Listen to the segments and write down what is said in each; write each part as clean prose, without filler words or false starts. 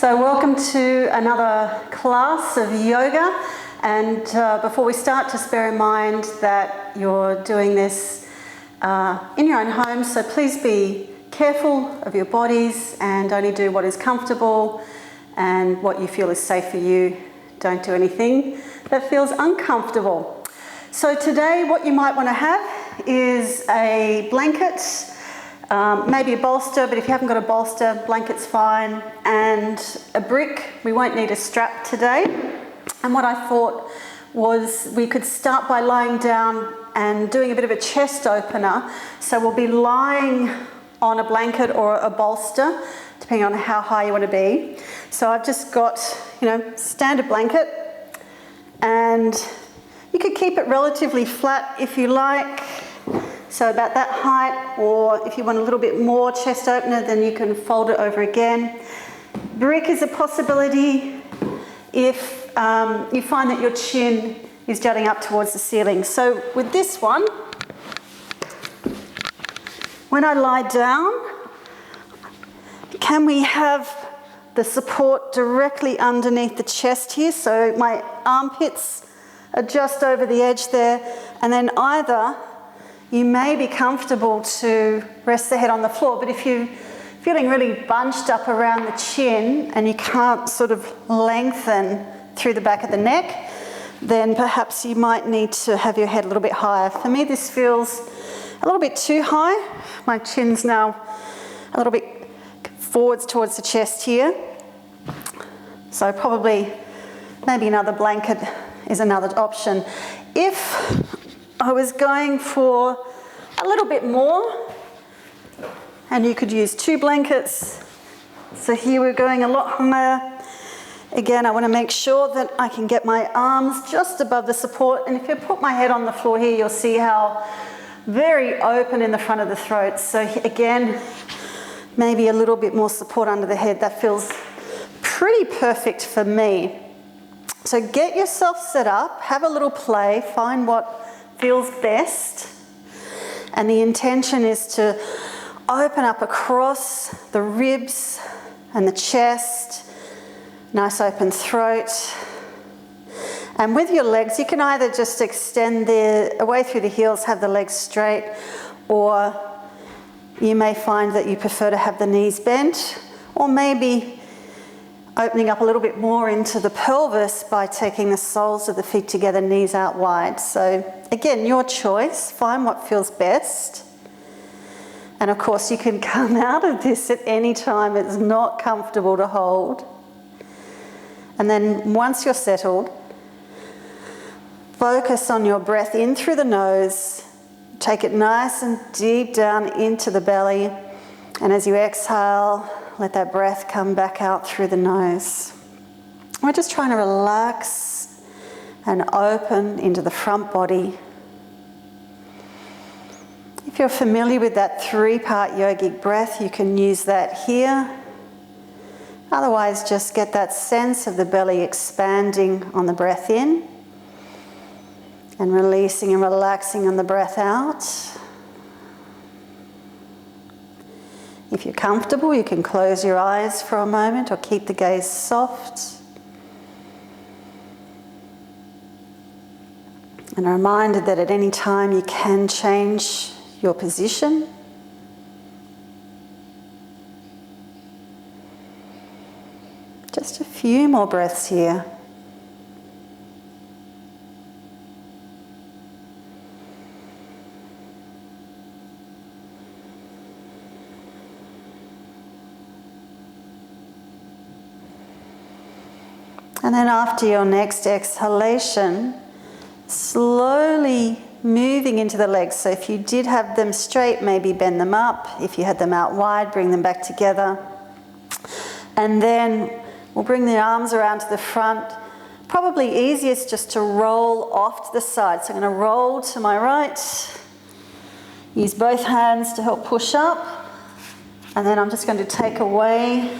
So welcome to another class of yoga, and before we start, just bear in mind that you're doing this in your own home, so please be careful of your bodies and only do what is comfortable and what you feel is safe for you. Don't do anything that feels uncomfortable. So today what you might want to have is a blanket, maybe a bolster, but if you haven't got a bolster, blanket's fine, and a brick. We won't need a strap today. And what I thought was we could start by lying down and doing a bit of a chest opener. So we'll be lying on a blanket or a bolster, depending on how high you want to be. So I've just got, standard blanket, and you could keep it relatively flat if you like. So about that height, or if you want a little bit more chest opener, then you can fold it over again. Brick is a possibility if you find that your chin is jutting up towards the ceiling. So with this one, when I lie down, can we have the support directly underneath the chest here? So my armpits are just over the edge there, and then either you may be comfortable to rest the head on the floor, but if you're feeling really bunched up around the chin and you can't sort of lengthen through the back of the neck, then perhaps you might need to have your head a little bit higher. For me, this feels a little bit too high. My chin's now a little bit forwards towards the chest here. So probably maybe another blanket is another option. If I was going for a little bit more, and you could use 2 blankets. So here we're going a lot higher. Again, I want to make sure that I can get my arms just above the support. And if you put my head on the floor here, you'll see how very open in the front of the throat. So again, maybe a little bit more support under the head. That feels pretty perfect for me. So get yourself set up, have a little play, find what feels best, and the intention is to open up across the ribs and the chest, nice open throat. And with your legs, you can either just extend away through the heels, have the legs straight, or you may find that you prefer to have the knees bent, or maybe opening up a little bit more into the pelvis by taking the soles of the feet together, knees out wide. So again, your choice, find what feels best. And of course, you can come out of this at any time. It's not comfortable to hold. And then once you're settled, focus on your breath in through the nose. Take it nice and deep down into the belly. And as you exhale, let that breath come back out through the nose. We're just trying to relax and open into the front body. If you're familiar with that 3-part yogic breath, you can use that here. Otherwise, just get that sense of the belly expanding on the breath in and releasing and relaxing on the breath out. If you're comfortable, you can close your eyes for a moment or keep the gaze soft. And a reminder that at any time you can change your position. Just a few more breaths here. And then after your next exhalation, slowly moving into the legs. So if you did have them straight, maybe bend them up. If you had them out wide, bring them back together. And then we'll bring the arms around to the front. Probably easiest just to roll off to the side. So I'm going to roll to my right. Use both hands to help push up. And then I'm just going to take away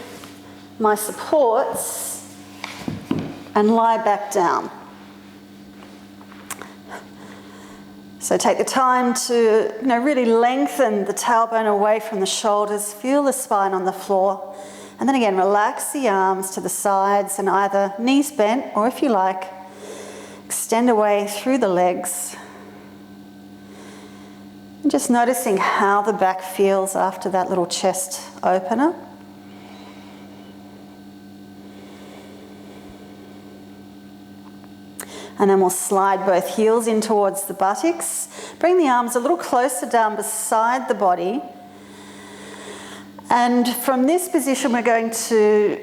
my supports and lie back down. So take the time to really lengthen the tailbone away from the shoulders. Feel the spine on the floor. And then again, relax the arms to the sides and either knees bent, or if you like, extend away through the legs. And just noticing how the back feels after that little chest opener. And then we'll slide both heels in towards the buttocks. Bring the arms a little closer down beside the body. And from this position, we're going to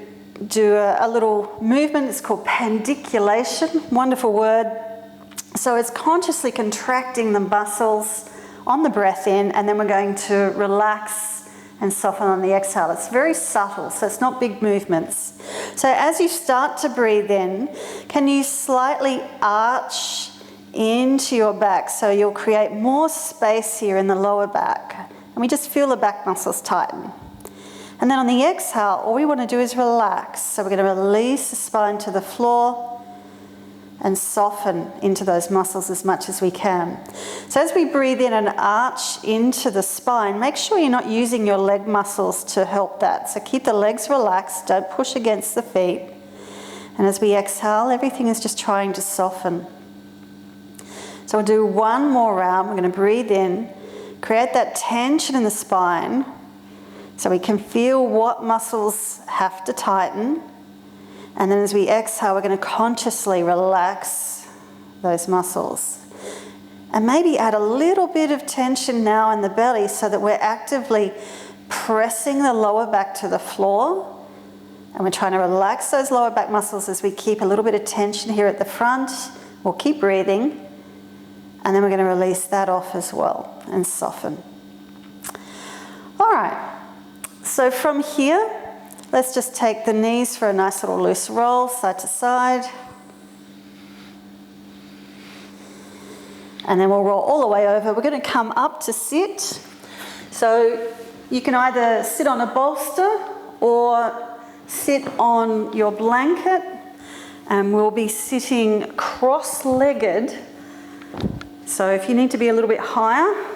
do a little movement. It's called pandiculation. Wonderful word. So it's consciously contracting the muscles on the breath in, and then we're going to relax and soften on the exhale. It's very subtle, so it's not big movements. So as you start to breathe in, can you slightly arch into your back so you'll create more space here in the lower back. And we just feel the back muscles tighten. And then on the exhale, all we want to do is relax. So we're going to release the spine to the floor and soften into those muscles as much as we can. So as we breathe in and arch into the spine, make sure you're not using your leg muscles to help that. So keep the legs relaxed, don't push against the feet. And as we exhale, everything is just trying to soften. So we'll do one more round. We're going to breathe in, create that tension in the spine so we can feel what muscles have to tighten. And then as we exhale, we're going to consciously relax those muscles. And maybe add a little bit of tension now in the belly so that we're actively pressing the lower back to the floor. And we're trying to relax those lower back muscles as we keep a little bit of tension here at the front. We'll keep breathing. And then we're going to release that off as well and soften. All right. So from here, let's just take the knees for a nice little loose roll, side to side. And then we'll roll all the way over. We're going to come up to sit. So you can either sit on a bolster or sit on your blanket. And we'll be sitting cross-legged. So if you need to be a little bit higher,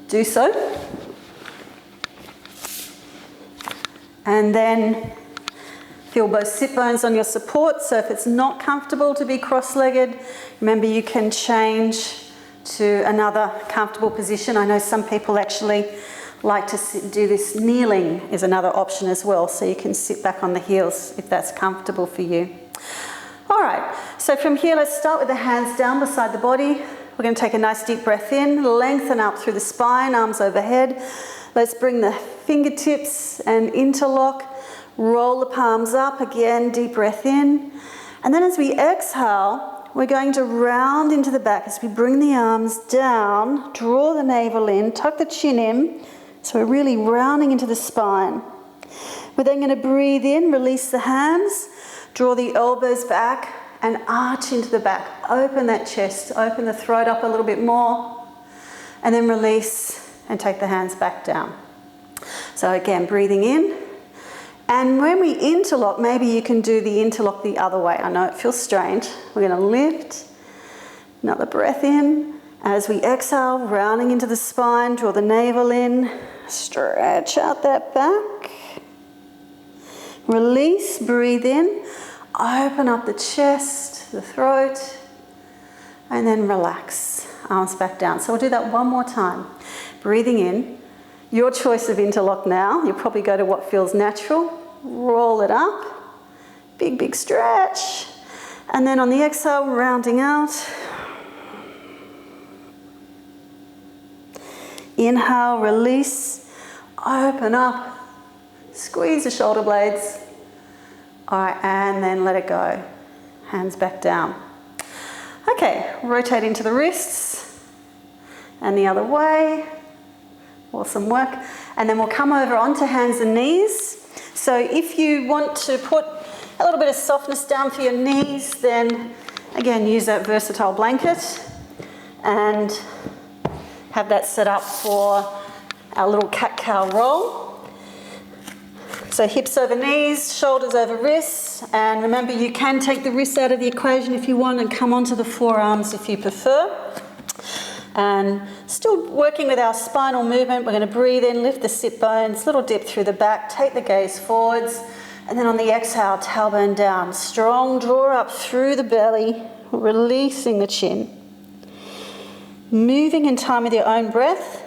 do so. And then feel both sit bones on your support. So if it's not comfortable to be cross-legged, remember you can change to another comfortable position. I know some people actually like to do this. Kneeling is another option as well. So you can sit back on the heels if that's comfortable for you. All right, so from here, let's start with the hands down beside the body. We're going to take a nice deep breath in, lengthen up through the spine, arms overhead. Let's bring the fingertips and interlock, roll the palms up, again, deep breath in. And then as we exhale, we're going to round into the back as we bring the arms down, draw the navel in, tuck the chin in. So we're really rounding into the spine. We're then going to breathe in, release the hands, draw the elbows back and arch into the back. Open that chest, open the throat up a little bit more, and then release and take the hands back down. So again, breathing in. And when we interlock, maybe you can do the interlock the other way. I know it feels strange. We're going to lift, another breath in. As we exhale, rounding into the spine, draw the navel in, stretch out that back. Release, breathe in, open up the chest, the throat, and then relax, arms back down. So we'll do that one more time. Breathing in, your choice of interlock now. You'll probably go to what feels natural. Roll it up, big, big stretch. And then on the exhale, rounding out. Inhale, release, open up, squeeze the shoulder blades. All right, and then let it go. Hands back down. Okay, rotate into the wrists and the other way. Awesome work. And then we'll come over onto hands and knees. So if you want to put a little bit of softness down for your knees, then again, use that versatile blanket and have that set up for our little cat-cow roll. So hips over knees, shoulders over wrists, and remember you can take the wrists out of the equation if you want and come onto the forearms if you prefer. And still working with our spinal movement, we're going to breathe in, lift the sit bones, little dip through the back, take the gaze forwards, and then on the exhale, tailbone down. Strong draw up through the belly, releasing the chin. Moving in time with your own breath.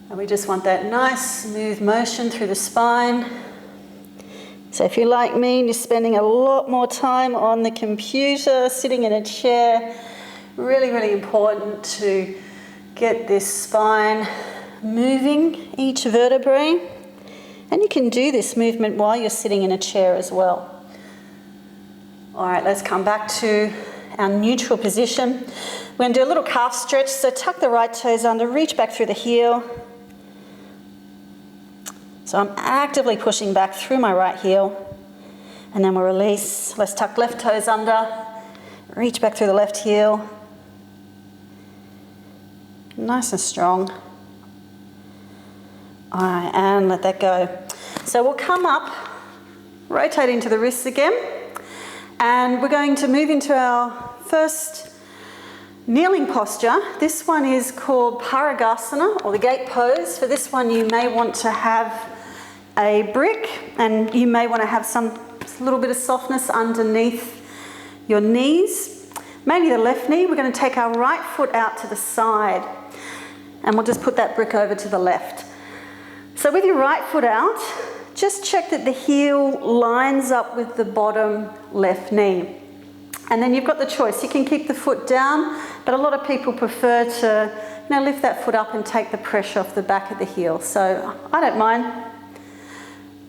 And we just want that nice, smooth motion through the spine. So if you're like me and you're spending a lot more time on the computer, sitting in a chair, really, really important to get this spine moving, each vertebrae. And you can do this movement while you're sitting in a chair as well. All right, let's come back to our neutral position. We're going to do a little calf stretch, so tuck the right toes under, reach back through the heel. So I'm actively pushing back through my right heel, and then we'll release. Let's tuck left toes under, reach back through the left heel. Nice and strong. All right, and let that go. So we'll come up, rotate into the wrists again, and we're going to move into our first kneeling posture. This one is called Parigasana, or the gate pose. For this one, you may want to have a brick, and you may want to have some little bit of softness underneath your knees. Maybe the left knee. We're going to take our right foot out to the side, and we'll just put that brick over to the left. So with your right foot out, just check that the heel lines up with the bottom left knee. And then you've got the choice. You can keep the foot down, but a lot of people prefer to lift that foot up and take the pressure off the back of the heel. So I don't mind.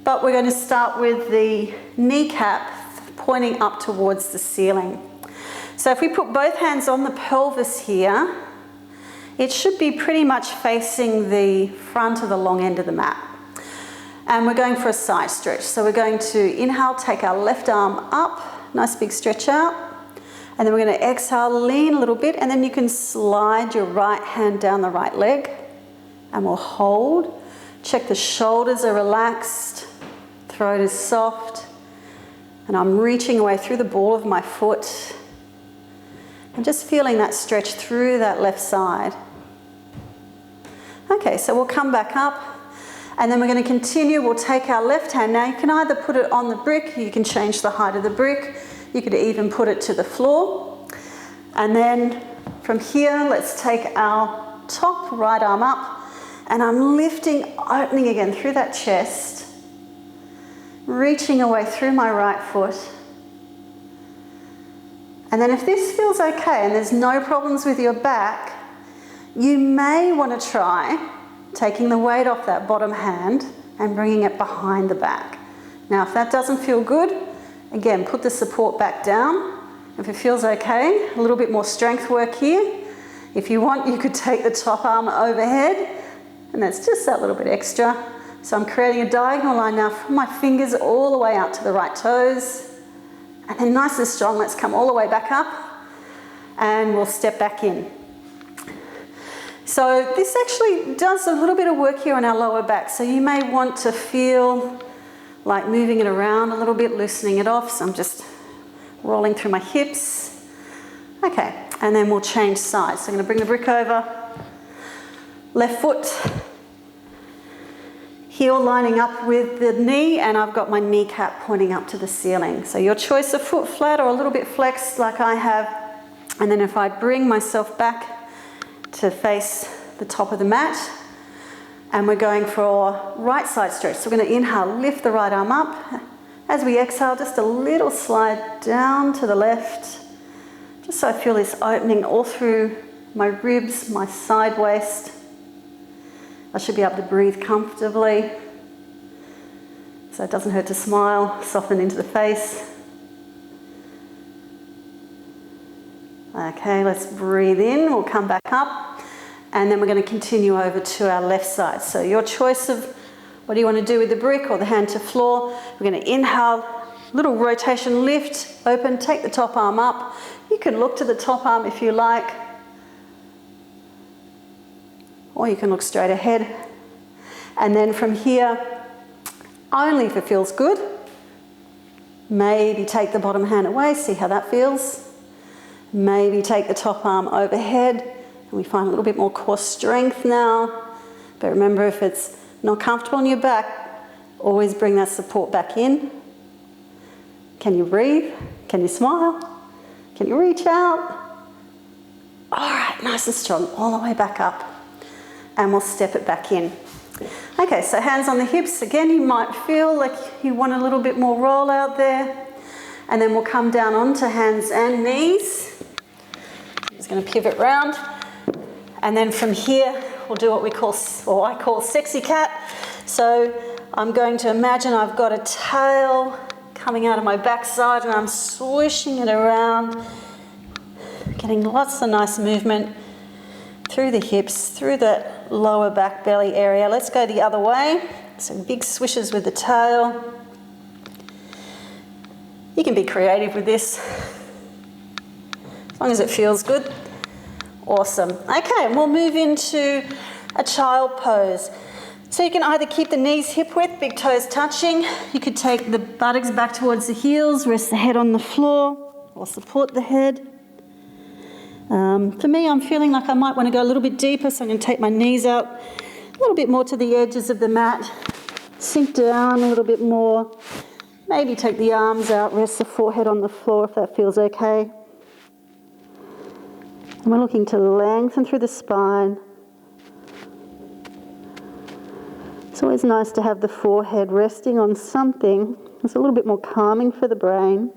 But we're going to start with the kneecap pointing up towards the ceiling. So if we put both hands on the pelvis here, it should be pretty much facing the front of the long end of the mat. And we're going for a side stretch. So we're going to inhale, take our left arm up, nice big stretch out. And then we're going to exhale, lean a little bit, and then you can slide your right hand down the right leg. And we'll hold. Check the shoulders are relaxed, throat is soft. And I'm reaching away through the ball of my foot. And just feeling that stretch through that left side. Okay, so we'll come back up, and then we're going to continue. We'll take our left hand. Now you can either put it on the brick, you can change the height of the brick, you could even put it to the floor. And then from here, let's take our top right arm up, and I'm lifting, opening again through that chest, reaching away through my right foot. And then if this feels okay and there's no problems with your back, you may want to try taking the weight off that bottom hand and bringing it behind the back. Now, if that doesn't feel good, again, put the support back down. If it feels okay, a little bit more strength work here. If you want, you could take the top arm overhead, and that's just that little bit extra. So I'm creating a diagonal line now from my fingers all the way out to the right toes. And then nice and strong, let's come all the way back up, and we'll step back in. So this actually does a little bit of work here on our lower back. So you may want to feel like moving it around a little bit, loosening it off. So I'm just rolling through my hips. Okay, and then we'll change sides. So I'm going to bring the brick over. Left foot, heel lining up with the knee, and I've got my kneecap pointing up to the ceiling. So your choice of foot flat or a little bit flexed like I have. And then if I bring myself back to face the top of the mat, and we're going for right side stretch. So we're going to inhale, lift the right arm up. As we exhale, just a little slide down to the left, just so I feel this opening all through my ribs, my side waist. I should be able to breathe comfortably, so it doesn't hurt to smile, soften into the face. Okay, let's breathe in, we'll come back up, and then we're going to continue over to our left side. So your choice of what do you want to do with the brick or the hand to floor. We're going to inhale, little rotation, lift, open, take the top arm up. You can look to the top arm if you like, or you can look straight ahead. And then from here, only if it feels good, maybe take the bottom hand away, see how that feels. Maybe take the top arm overhead, and we find a little bit more core strength now. But remember, if it's not comfortable on your back, always bring that support back in. Can you breathe? Can you smile? Can you reach out? All right, nice and strong, all the way back up. And we'll step it back in. Okay, so hands on the hips. Again, you might feel like you want a little bit more roll out there. And then we'll come down onto hands and knees. I'm just going to pivot round. And then from here, we'll do what we call, or I call sexy cat. So I'm going to imagine I've got a tail coming out of my backside and I'm swishing it around, getting lots of nice movement through the hips, through that lower back belly area. Let's go the other way. So big swishes with the tail. You can be creative with this, as long as it feels good. Awesome. Okay, and we'll move into a child pose. So you can either keep the knees hip width, big toes touching. You could take the buttocks back towards the heels, rest the head on the floor, or support the head. For me, I'm feeling like I might want to go a little bit deeper, so I'm going to take my knees out a little bit more to the edges of the mat, sink down a little bit more. Maybe take the arms out, rest the forehead on the floor if that feels okay. And we're looking to lengthen through the spine. It's always nice to have the forehead resting on something. It's a little bit more calming for the brain.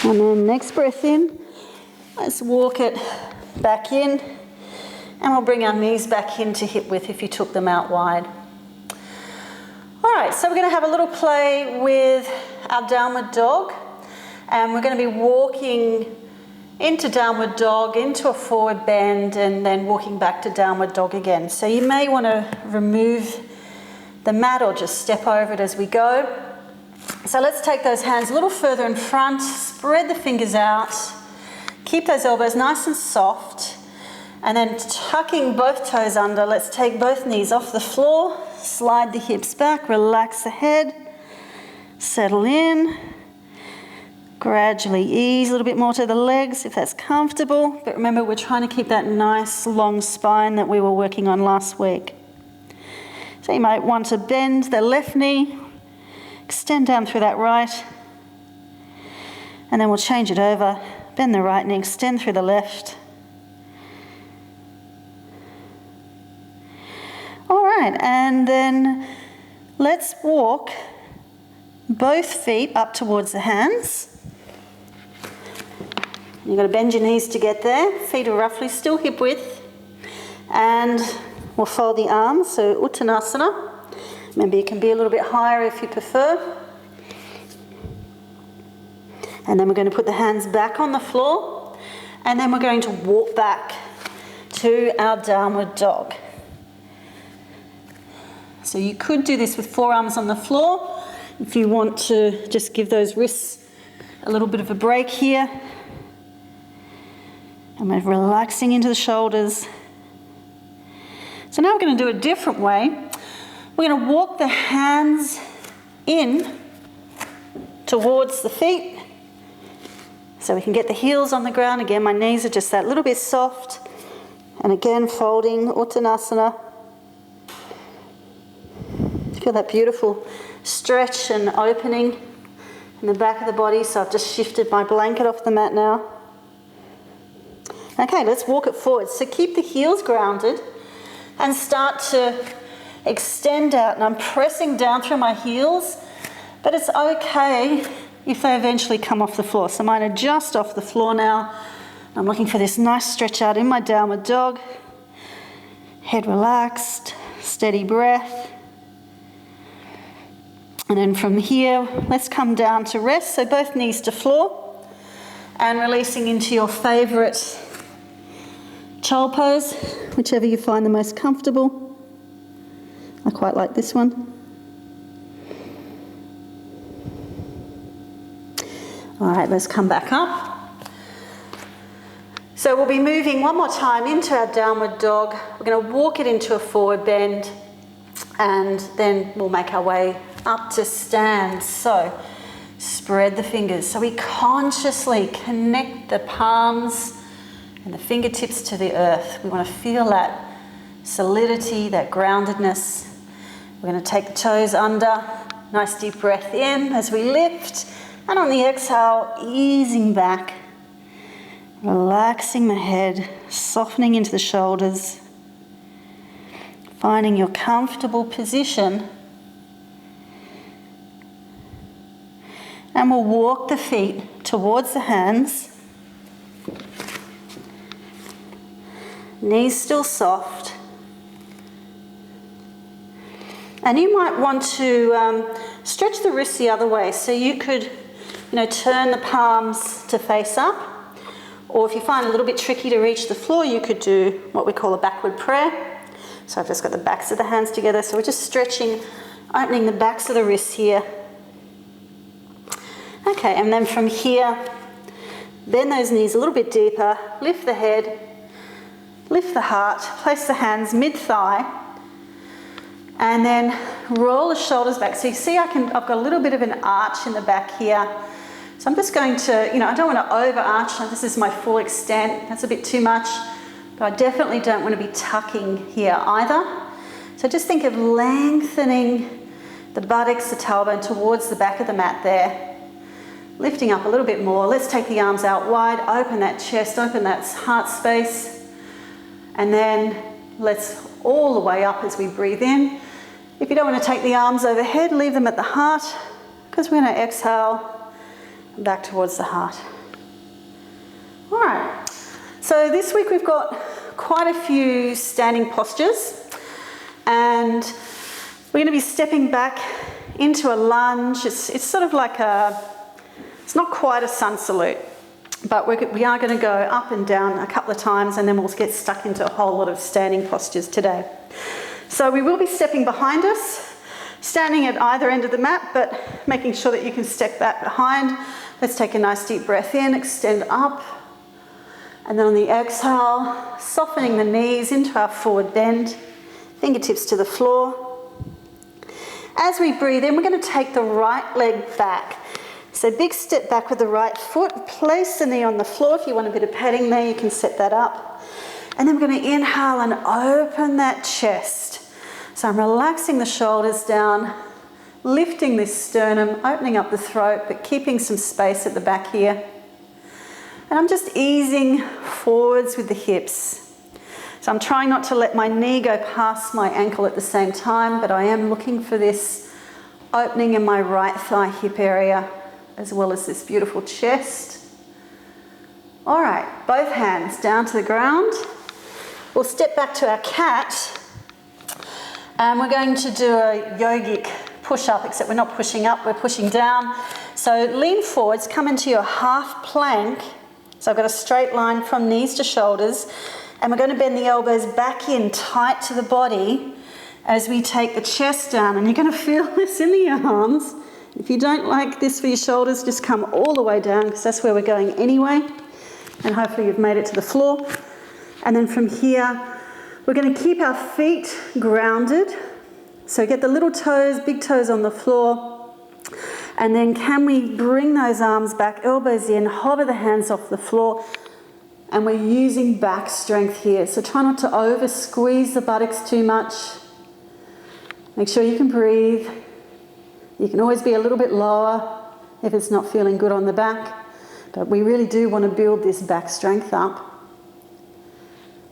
And then next breath in, let's walk it back in. And we'll bring our knees back into hip width if you took them out wide. All right, so we're going to have a little play with our downward dog, and we're going to be walking into downward dog, into a forward bend, and then walking back to downward dog again. So you may want to remove the mat or just step over it as we go. So let's take those hands a little further in front, spread the fingers out, keep those elbows nice and soft, and then tucking both toes under, let's take both knees off the floor, slide the hips back, relax the head, settle in, gradually ease a little bit more to the legs if that's comfortable, but remember we're trying to keep that nice long spine that we were working on last week. So you might want to bend the left knee, extend down through that right, and then we'll change it over, bend the right knee, extend through the left. All right, and then let's walk both feet up towards the hands. You've got to bend your knees to get there. Feet are roughly still hip width. And we'll fold the arms, so Uttanasana. Maybe you can be a little bit higher if you prefer. And then we're going to put the hands back on the floor. And then we're going to walk back to our downward dog. So you could do this with forearms on the floor if you want to just give those wrists a little bit of a break here. And we're relaxing into the shoulders. So now we're going to do a different way. We're going to walk the hands in towards the feet so we can get the heels on the ground. Again, my knees are just that little bit soft. And again, folding Uttanasana. Feel that beautiful stretch and opening in the back of the body. So I've just shifted my blanket off the mat now. Okay, let's walk it forward. So keep the heels grounded and start to extend out. And I'm pressing down through my heels, but it's okay if they eventually come off the floor. So mine are just off the floor now. I'm looking for this nice stretch out in my downward dog. Head relaxed, steady breath. And then from here, let's come down to rest. So both knees to floor and releasing into your favourite child pose, whichever you find the most comfortable. I quite like this one. All right, let's come back up. So we'll be moving one more time into our downward dog. We're going to walk it into a forward bend, and then we'll make our way up to stand. So Spread the fingers. So we consciously connect the palms and the fingertips to the earth. We want to feel that solidity, that groundedness. We're going to take the toes under. Nice deep breath in as we lift. And on the exhale, easing back. Relaxing the head, softening into the shoulders. Finding your comfortable position. And we'll walk the feet towards the hands. Knees still soft. And you might want to stretch the wrists the other way. So you could, turn the palms to face up. Or if you find it a little bit tricky to reach the floor, you could do what we call a backward prayer. So I've just got the backs of the hands together. So we're just stretching, opening the backs of the wrists here. Okay, and then from here, bend those knees a little bit deeper, lift the head, lift the heart, place the hands mid-thigh, and then roll the shoulders back. So you see I've got a little bit of an arch in the back here. So I'm just going to, I don't want to over-arch. This is my full extent. That's a bit too much. But I definitely don't want to be tucking here either. So just think of lengthening the buttocks, the tailbone towards the back of the mat there. Lifting up a little bit more. Let's take the arms out wide. Open that chest, open that heart space. And then let's all the way up as we breathe in. If you don't want to take the arms overhead, leave them at the heart, because we're going to exhale back towards the heart. All right. So this week we've got quite a few standing postures, and we're going to be stepping back into a lunge. It's sort of like it's not quite a sun salute, but we are going to go up and down a couple of times, and then we'll get stuck into a whole lot of standing postures today. So we will be stepping behind us, standing at either end of the mat, but making sure that you can step back behind. Let's take a nice deep breath in, extend up, and then on the exhale, softening the knees into our forward bend, fingertips to the floor. As we breathe in, we're going to take the right leg back. So big step back with the right foot, place the knee on the floor. If you want a bit of padding there, you can set that up. And then we're going to inhale and open that chest. So I'm relaxing the shoulders down, lifting this sternum, opening up the throat, but keeping some space at the back here. And I'm just easing forwards with the hips. So I'm trying not to let my knee go past my ankle at the same time, but I am looking for this opening in my right thigh hip area, as well as this beautiful chest. All right, both hands down to the ground. We'll step back to our cat, and we're going to do a yogic push-up, except we're not pushing up, we're pushing down. So lean forwards, come into your half plank. So I've got a straight line from knees to shoulders, and we're going to bend the elbows back in tight to the body as we take the chest down, and you're going to feel this in the arms. If you don't like this for your shoulders, just come all the way down, because that's where we're going anyway. And hopefully you've made it to the floor. And then from here, we're going to keep our feet grounded. So get the little toes, big toes on the floor. And then can we bring those arms back, elbows in, hover the hands off the floor. And we're using back strength here. So try not to over squeeze the buttocks too much. Make sure you can breathe. You can always be a little bit lower if it's not feeling good on the back, but we really do want to build this back strength up.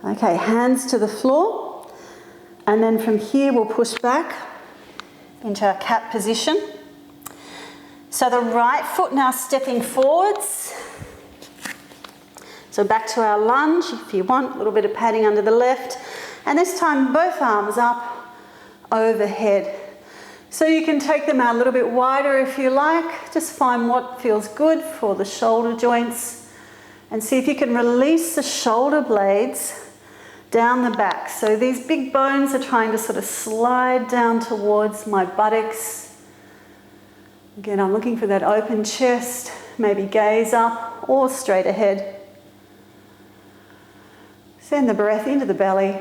Okay, hands to the floor, and then from here we'll push back into our cat position. So the right foot now stepping forwards. So back to our lunge if you want, a little bit of padding under the left, and this time both arms up overhead. So you can take them out a little bit wider if you like. Just find what feels good for the shoulder joints, and see if you can release the shoulder blades down the back. So these big bones are trying to sort of slide down towards my buttocks. Again, I'm looking for that open chest, maybe gaze up or straight ahead. Send the breath into the belly.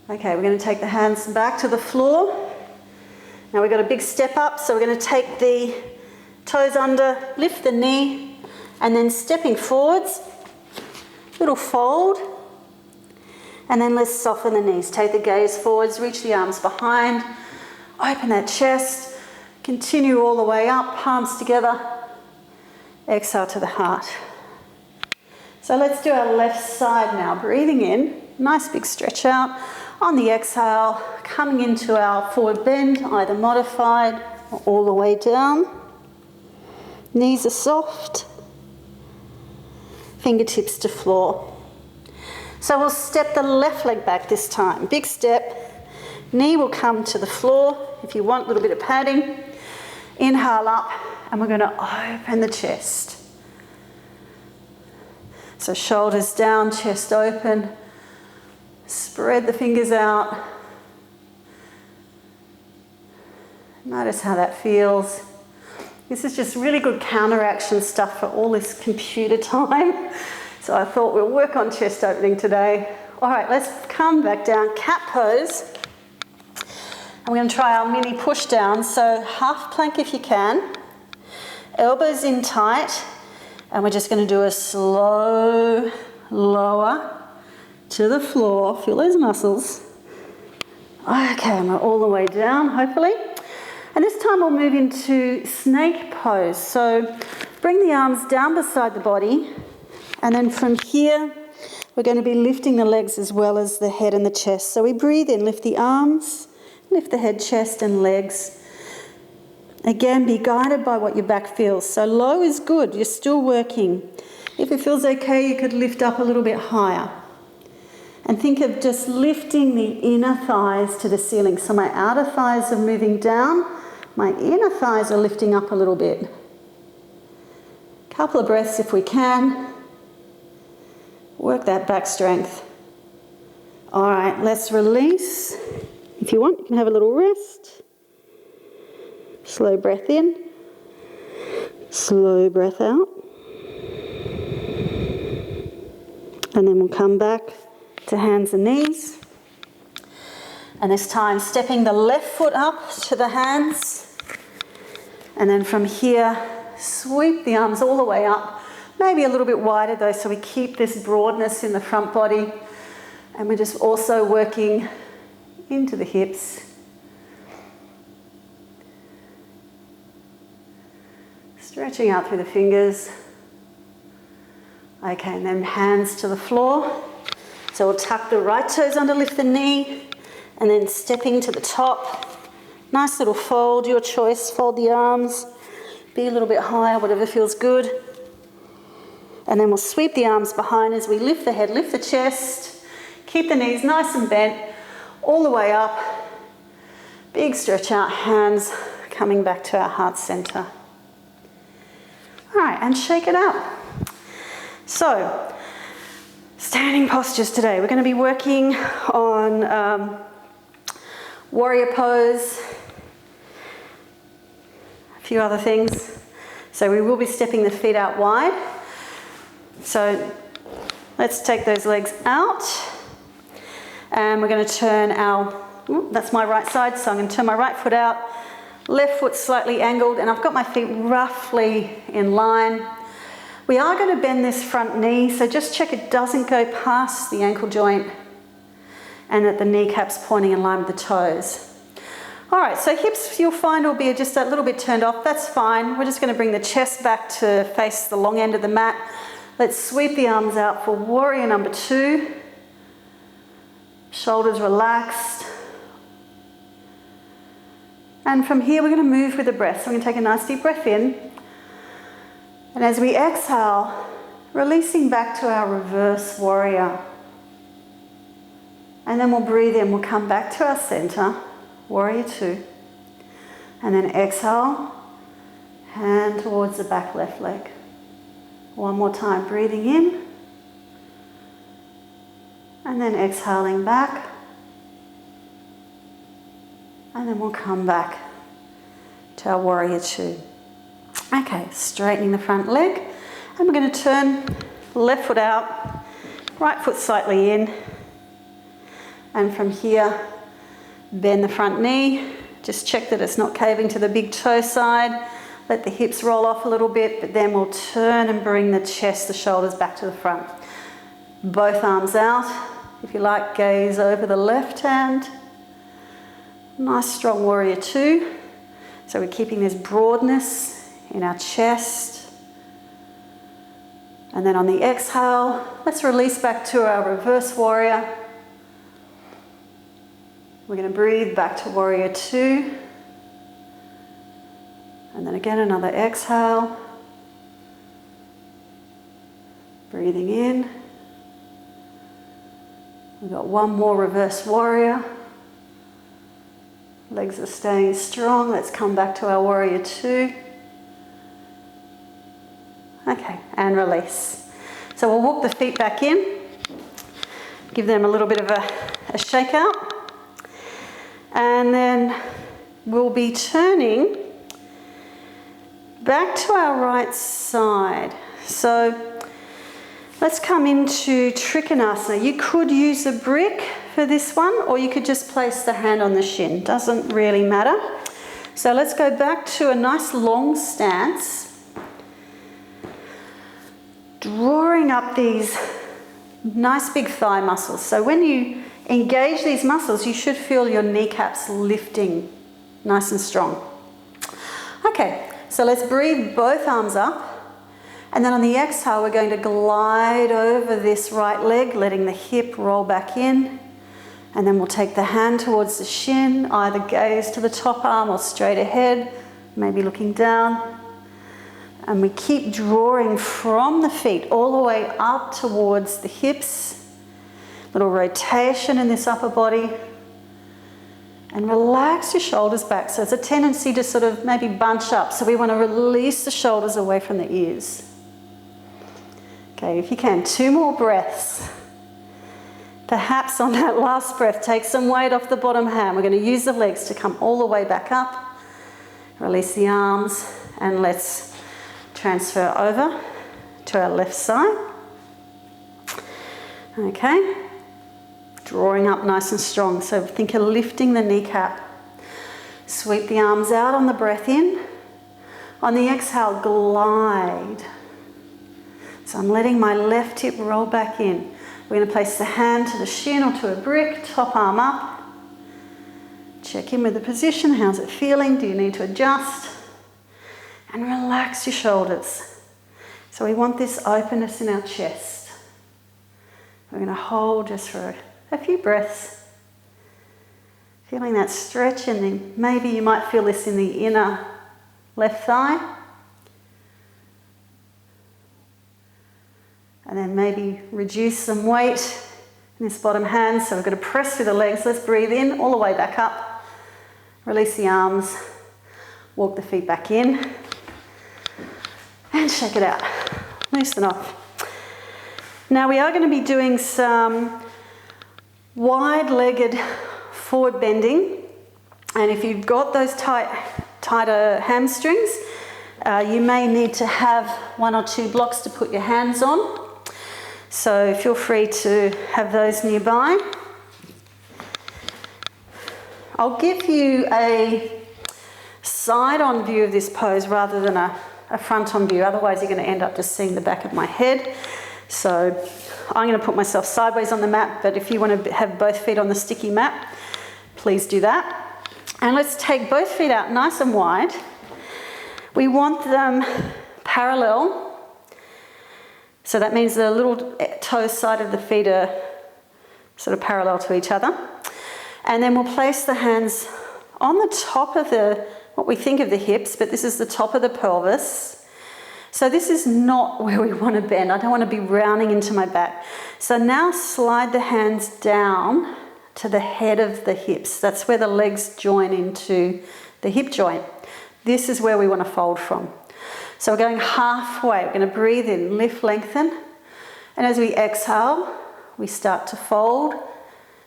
Okay, we're going to take the hands back to the floor. Now we've got a big step up, so we're going to take the toes under, lift the knee, and then stepping forwards, little fold, and then let's soften the knees. Take the gaze forwards, reach the arms behind, open that chest, continue all the way up, palms together, exhale to the heart. So let's do our left side now. Breathing in, nice big stretch out. On the exhale, coming into our forward bend, either modified or all the way down. Knees are soft. Fingertips to floor. So we'll step the left leg back this time. Big step. Knee will come to the floor. If you want a little bit of padding, inhale up, and we're going to open the chest. So shoulders down, chest open. Spread the fingers out. Notice how that feels. This is just really good counteraction stuff for all this computer time. So I thought we'll work on chest opening today. All right, let's come back down, cat pose. And we're going to try our mini push down. So half plank if you can. Elbows in tight. And we're just going to do a slow lower to the floor. Feel those muscles. Okay, and we're all the way down, hopefully. And this time we'll move into snake pose. So bring the arms down beside the body. And then from here, we're going to be lifting the legs as well as the head and the chest. So we breathe in, lift the arms, lift the head, chest and legs. Again, be guided by what your back feels. So low is good, you're still working. If it feels okay, you could lift up a little bit higher. And think of just lifting the inner thighs to the ceiling. So my outer thighs are moving down, my inner thighs are lifting up a little bit. Couple of breaths if we can. Work that back strength. All right, let's release. If you want, you can have a little rest. Slow breath in, slow breath out. And then we'll come back to hands and knees. And this time stepping the left foot up to the hands. And then from here, sweep the arms all the way up. Maybe a little bit wider though, so we keep this broadness in the front body. And we're just also working into the hips. Stretching out through the fingers. Okay, and then hands to the floor. So we'll tuck the right toes under, lift the knee, and then stepping to the top. Nice little fold, your choice. Fold the arms, be a little bit higher, whatever feels good. And then we'll sweep the arms behind as we lift the head, lift the chest. Keep the knees nice and bent, all the way up. Big stretch out, hands coming back to our heart center. All right, and shake it out. So, standing postures today. We're going to be working on warrior pose, a few other things. So we will be stepping the feet out wide. So let's take those legs out. And we're going to turn that's my right side, so I'm going to turn my right foot out. Left foot slightly angled, and I've got my feet roughly in line. We are going to bend this front knee, so just check it doesn't go past the ankle joint and that the kneecap's pointing in line with the toes. All right, so hips you'll find will be just a little bit turned off. That's fine. We're just going to bring the chest back to face the long end of the mat. Let's sweep the arms out for warrior number 2. Shoulders relaxed. And from here, we're going to move with the breath. So we're going to take a nice deep breath in. And as we exhale, releasing back to our reverse warrior. And then we'll breathe in. We'll come back to our center, warrior 2. And then exhale, hand towards the back left leg. One more time, breathing in. And then exhaling back. And then we'll come back to our warrior 2. Okay, straightening the front leg. And we're going to turn left foot out, right foot slightly in. And from here, bend the front knee. Just check that it's not caving to the big toe side. Let the hips roll off a little bit, but then we'll turn and bring the chest, the shoulders back to the front. Both arms out. If you like, gaze over the left hand. Nice strong warrior two. So we're keeping this broadness in our chest. And then on the exhale, let's release back to our reverse warrior. We're going to breathe back to warrior two. And then again, another exhale. Breathing in. We've got one more reverse warrior. Legs are staying strong. Let's come back to our warrior two. Okay, and release. So we'll walk the feet back in. Give them a little bit of a shake out. And then we'll be turning back to our right side. So let's come into Trikonasana. You could use a brick for this one, or you could just place the hand on the shin. Doesn't really matter. So let's go back to a nice long stance. Drawing up these nice big thigh muscles. So when you engage these muscles, you should feel your kneecaps lifting nice and strong. Okay, so let's breathe both arms up. And then on the exhale, we're going to glide over this right leg, letting the hip roll back in. And then we'll take the hand towards the shin, either gaze to the top arm or straight ahead, maybe looking down. And we keep drawing from the feet all the way up towards the hips. Little rotation in this upper body. And relax your shoulders back. So it's a tendency to sort of maybe bunch up. So we want to release the shoulders away from the ears. Okay, if you can, 2 more breaths. Perhaps on that last breath, take some weight off the bottom hand. We're going to use the legs to come all the way back up. Release the arms and let's transfer over to our left side. Okay. Drawing up nice and strong. So think of lifting the kneecap. Sweep the arms out on the breath in. On the exhale, glide. So I'm letting my left hip roll back in. We're going to place the hand to the shin or to a brick, top arm up. Check in with the position. How's it feeling? Do you need to adjust? And relax your shoulders. So we want this openness in our chest. We're going to hold just for a few breaths. Feeling that stretch, and then maybe you might feel this in the inner left thigh. And then maybe reduce some weight in this bottom hand. So we're going to press through the legs. Let's breathe in all the way back up. Release the arms. Walk the feet back in. And shake it out. Loosen off. Now we are going to be doing some wide-legged forward bending. And if you've got those tighter hamstrings, you may need to have 1 or 2 blocks to put your hands on. So feel free to have those nearby. I'll give you a side-on view of this pose rather than a front-on view. Otherwise, you're going to end up just seeing the back of my head. So I'm going to put myself sideways on the mat, but if you want to have both feet on the sticky mat, please do that. And let's take both feet out nice and wide. We want them parallel. So that means the little toe side of the feet are sort of parallel to each other. And then we'll place the hands on the top of what we think of the hips, but this is the top of the pelvis. So this is not where we want to bend. I don't want to be rounding into my back. So now slide the hands down to the head of the hips. That's where the legs join into the hip joint. This is where we want to fold from. So we're going halfway. We're going to breathe in, lift, lengthen. And as we exhale, we start to fold.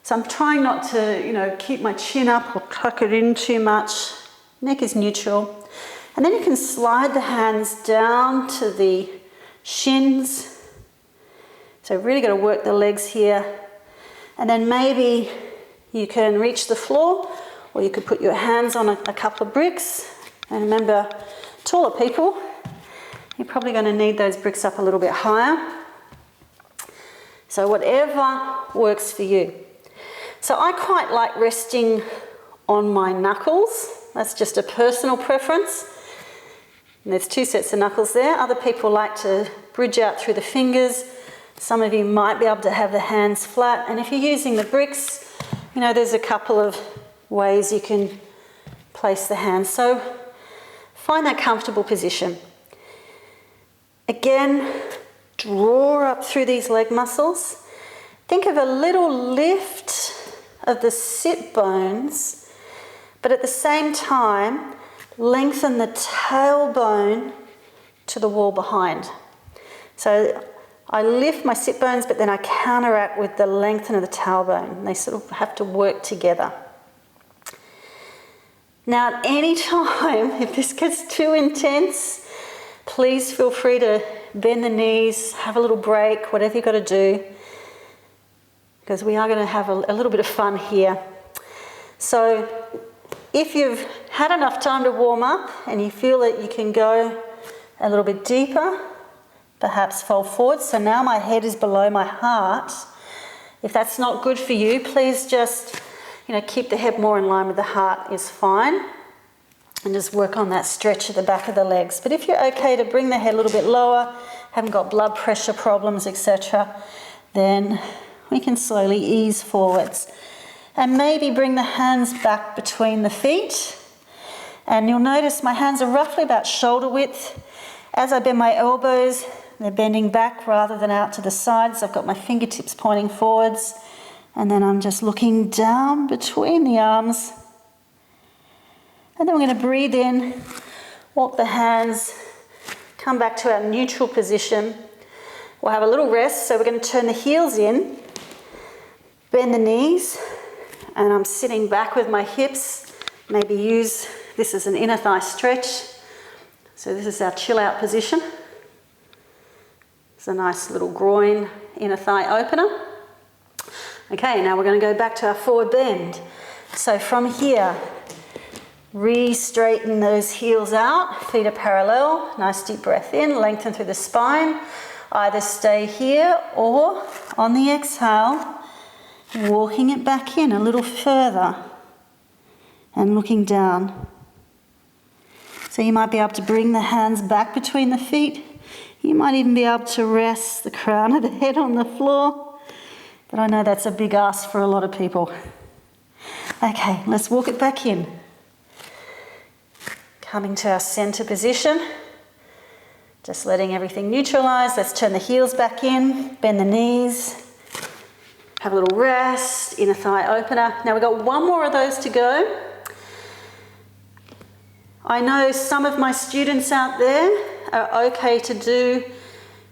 So I'm trying not to, keep my chin up or tuck it in too much. Neck is neutral. And then you can slide the hands down to the shins. So really got to work the legs here. And then maybe you can reach the floor, or you could put your hands on a couple of bricks. And remember, Taller people, you're probably going to need those bricks up a little bit higher. So whatever works for you. So I quite like resting on my knuckles. That's just a personal preference. And there's 2 sets of knuckles there. Other people like to bridge out through the fingers. Some of you might be able to have the hands flat. And if you're using the bricks, you know, there's a couple of ways you can place the hands. So find that comfortable position. Again, draw up through these leg muscles. Think of a little lift of the sit bones, but at the same time, lengthen the tailbone to the wall behind. So I lift my sit bones, but then I counteract with the lengthen of the tailbone. They sort of have to work together. Now, at any time, if this gets too intense, please feel free to bend the knees, have a little break, whatever you've got to do, because we are going to have a little bit of fun here. So if you've had enough time to warm up and you feel that you can go a little bit deeper, perhaps fold forward. So now my head is below my heart. If that's not good for you, please just, keep the head more in line with the heart is fine. And just work on that stretch at the back of the legs. But if you're okay to bring the head a little bit lower, haven't got blood pressure problems, etc., then we can slowly ease forwards. And maybe bring the hands back between the feet. And you'll notice my hands are roughly about shoulder width. As I bend my elbows, they're bending back rather than out to the sides. I've got my fingertips pointing forwards. And then I'm just looking down between the arms. And then we're going to breathe in, walk the hands, come back to our neutral position. We'll have a little rest, so we're going to turn the heels in, bend the knees, and I'm sitting back with my hips. Maybe use this as an inner thigh stretch. So this is our chill out position. It's a nice little groin, inner thigh opener. Okay, now we're going to go back to our forward bend. So from here, re-straighten those heels out, feet are parallel, nice deep breath in, lengthen through the spine. Either stay here or on the exhale, walking it back in a little further and looking down. So you might be able to bring the hands back between the feet. You might even be able to rest the crown of the head on the floor. But I know that's a big ask for a lot of people. Okay, let's walk it back in. Coming to our center position. Just letting everything neutralize. Let's turn the heels back in, bend the knees. Have a little rest, inner thigh opener. Now we've got one more of those to go. I know some of my students out there are okay to do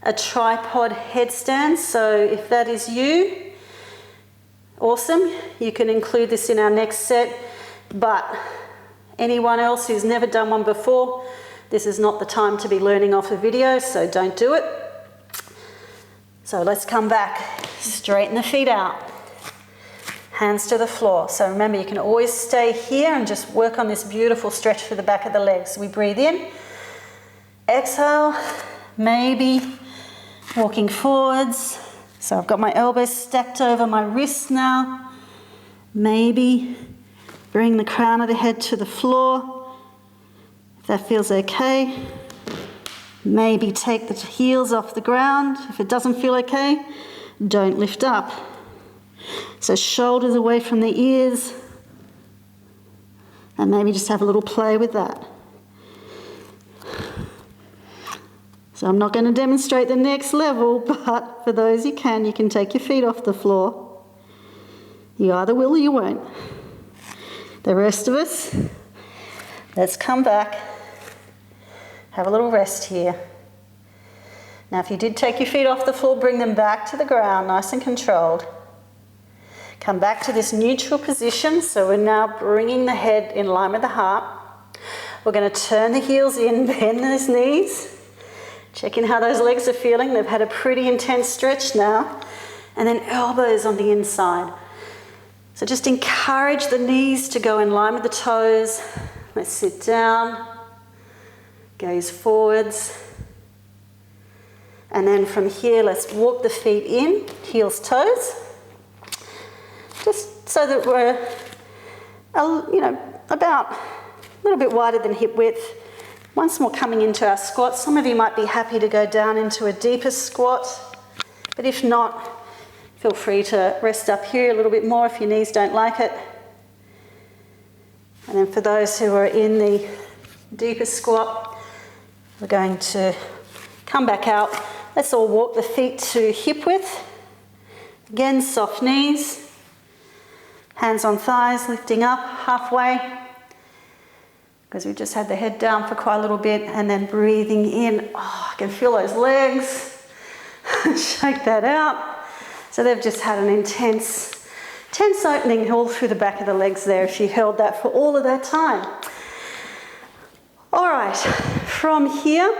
a tripod headstand. So if that is you, awesome. You can include this in our next set. But anyone else who's never done one before, this is not the time to be learning off a video, so don't do it. So let's come back. Straighten the feet out. Hands to the floor. So remember, you can always stay here and just work on this beautiful stretch for the back of the legs. We breathe in. Exhale. Maybe walking forwards. So I've got my elbows stacked over my wrists now. Maybe bring the crown of the head to the floor, if that feels okay. Maybe take the heels off the ground. If it doesn't feel okay, don't lift up. So shoulders away from the ears, and maybe just have a little play with that. So I'm not going to demonstrate the next level, but for those you can take your feet off the floor. You either will or you won't. The rest of us, let's come back, have a little rest here. Now if you did take your feet off the floor, bring them back to the ground, nice and controlled. Come back to this neutral position, so we're now bringing the head in line with the heart. We're going to turn the heels in, bend those knees. Checking how those legs are feeling. They've had a pretty intense stretch now. And then elbows on the inside. So just encourage the knees to go in line with the toes. Let's sit down. Gaze forwards. And then from here, let's walk the feet in, heels, toes. Just so that we're, about a little bit wider than hip width. Once more coming into our squat. Some of you might be happy to go down into a deeper squat, but if not, feel free to rest up here a little bit more if your knees don't like it. And then for those who are in the deeper squat, we're going to come back out. Let's all walk the feet to hip width. Again, soft knees. Hands on thighs, lifting up halfway, because we've just had the head down for quite a little bit, and then breathing in. Oh, I can feel those legs. Shake that out. So they've just had an intense opening all through the back of the legs there, if you held that for all of that time. All right, from here,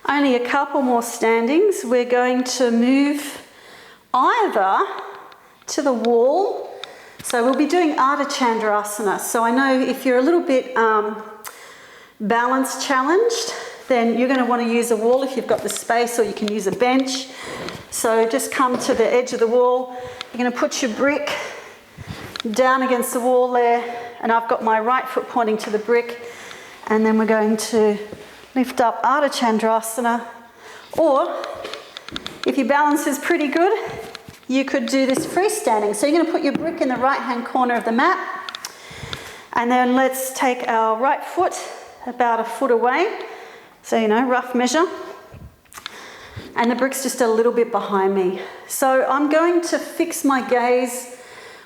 only a couple more standings. We're going to move either to the wall. So we'll be doing Ardha Chandrasana. So I know if you're a little bit balance challenged, then you're going to want to use a wall if you've got the space, or you can use a bench. So just come to the edge of the wall. You're going to put your brick down against the wall there, and I've got my right foot pointing to the brick, and then we're going to lift up Ardha Chandrasana. Or if your balance is pretty good, you could do this freestanding. So you're going to put your brick in the right-hand corner of the mat. And then let's take our right foot about a foot away. So, rough measure. And the brick's just a little bit behind me. So I'm going to fix my gaze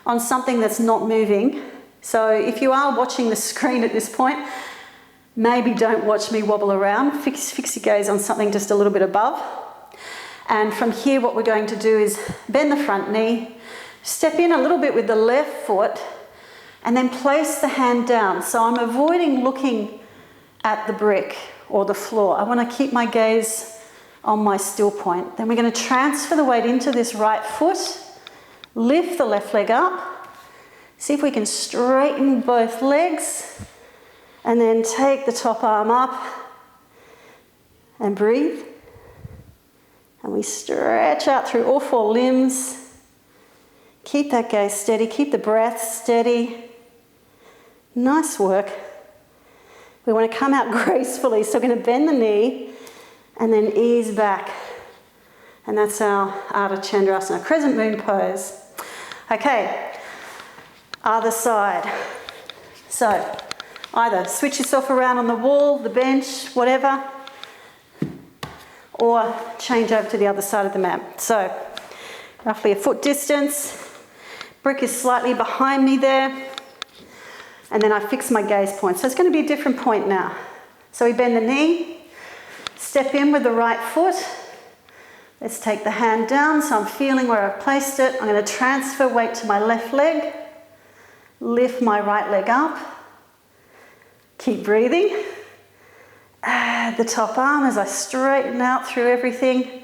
on something that's not moving. So if you are watching the screen at this point, maybe don't watch me wobble around. Fix your gaze on something just a little bit above. And from here, what we're going to do is bend the front knee, step in a little bit with the left foot, and then place the hand down. So I'm avoiding looking at the brick or the floor. I want to keep my gaze on my still point. Then we're going to transfer the weight into this right foot, lift the left leg up, see if we can straighten both legs, and then take the top arm up and breathe. And we stretch out through all four limbs. Keep that gaze steady, keep the breath steady. Nice work. We want to come out gracefully, so we're going to bend the knee and then ease back. And that's our Ardha Chandrasana, crescent moon pose. Okay, other side. So either switch yourself around on the wall, the bench, whatever, or change over to the other side of the mat. So roughly a foot distance. Brick is slightly behind me there. And then I fix my gaze point. So it's going to be a different point now. So we bend the knee, step in with the right foot. Let's take the hand down. So I'm feeling where I've placed it. I'm going to transfer weight to my left leg. Lift my right leg up. Keep breathing. Add the top arm as I straighten out through everything.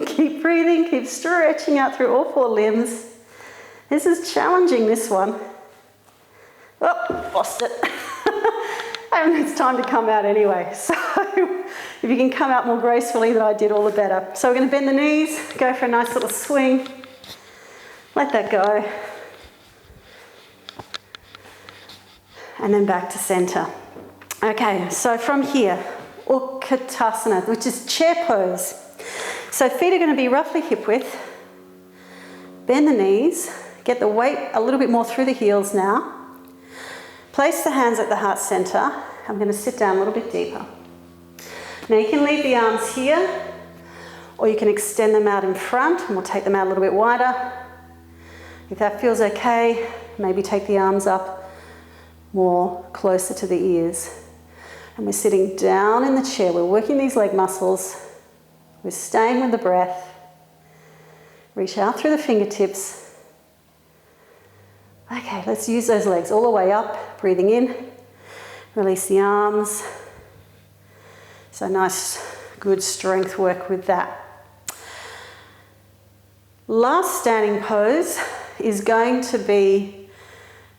Keep breathing, keep stretching out through all four limbs. This is challenging, this one. Oh, lost it. And it's time to come out anyway. So if you can come out more gracefully than I did, all the better. So we're going to bend the knees, go for a nice little swing. Let that go. And then back to center. Okay, so from here, Utkatasana, which is chair pose. So feet are going to be roughly hip width. Bend the knees, get the weight a little bit more through the heels now. Place the hands at the heart center. I'm going to sit down a little bit deeper. Now you can leave the arms here, or you can extend them out in front, and we'll take them out a little bit wider. If that feels okay, maybe take the arms up more closer to the ears. And we're sitting down in the chair. We're working these leg muscles. We're staying with the breath. Reach out through the fingertips. Okay, let's use those legs all the way up. Breathing in. Release the arms. So nice, good strength work with that. Last standing pose is going to be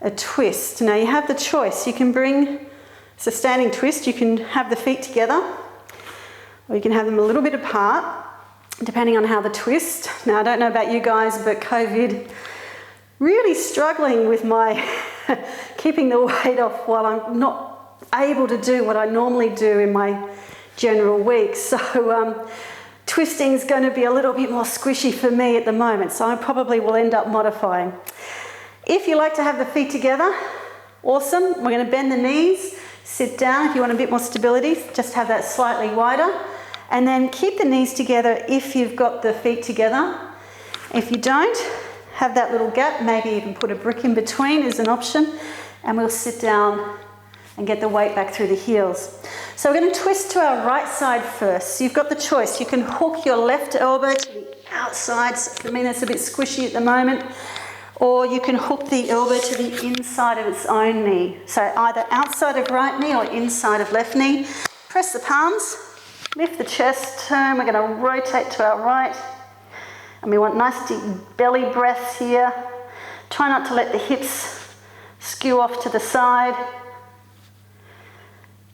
a twist. Now you have the choice. You can bring So standing twist, you can have the feet together or you can have them a little bit apart, depending on how the twist. Now, I don't know about you guys, but COVID, really struggling with my keeping the weight off while I'm not able to do what I normally do in my general week. So twisting is going to be a little bit more squishy for me at the moment, so I probably will end up modifying. If you like to have the feet together, awesome. We're going to bend the knees, sit down. If you want a bit more stability, just have that slightly wider. And then keep the knees together if you've got the feet together. If you don't, have that little gap, maybe even put a brick in between is an option, and we'll sit down and get the weight back through the heels. So we're going to twist to our right side first. So you've got the choice. You can hook your left elbow to the outside. So for me, that's a bit squishy at the moment. Or you can hook the elbow to the inside of its own knee. So either outside of right knee or inside of left knee. Press the palms. Lift the chest, turn, we're going to rotate to our right. And we want nice deep belly breaths here. Try not to let the hips skew off to the side.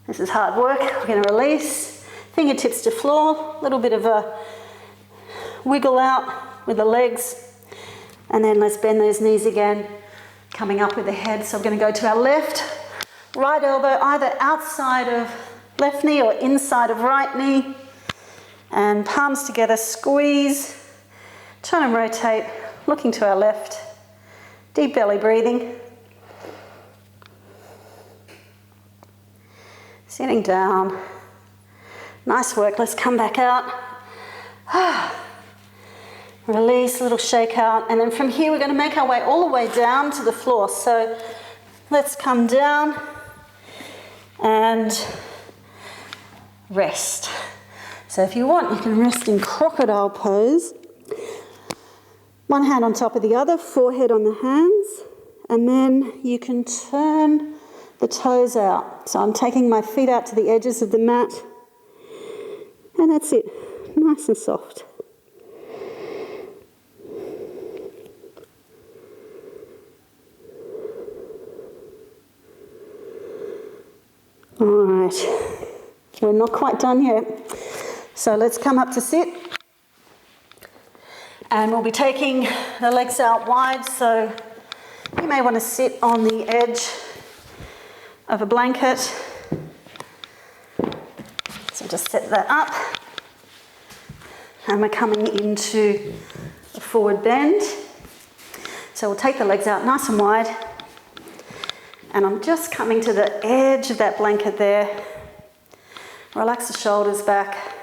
This is hard work. We're going to release. Fingertips to floor, a little bit of a wiggle out with the legs. And then let's bend those knees again, coming up with the head. So we're going to go to our left, right elbow, either outside of left knee or inside of right knee, and palms together, squeeze, trying to rotate, looking to our left, deep belly breathing, sitting down, nice work. Let's come back out, release, a little shake out, and then from here we're going to make our way all the way down to the floor. So let's come down and rest. So if you want, you can rest in crocodile pose. One hand on top of the other, forehead on the hands, and then you can turn the toes out. So I'm taking my feet out to the edges of the mat, and that's it, nice and soft. All right. We're not quite done yet. So let's come up to sit. And we'll be taking the legs out wide. So you may want to sit on the edge of a blanket. So just set that up. And we're coming into a forward bend. So we'll take the legs out nice and wide. And I'm just coming to the edge of that blanket there. Relax the shoulders back.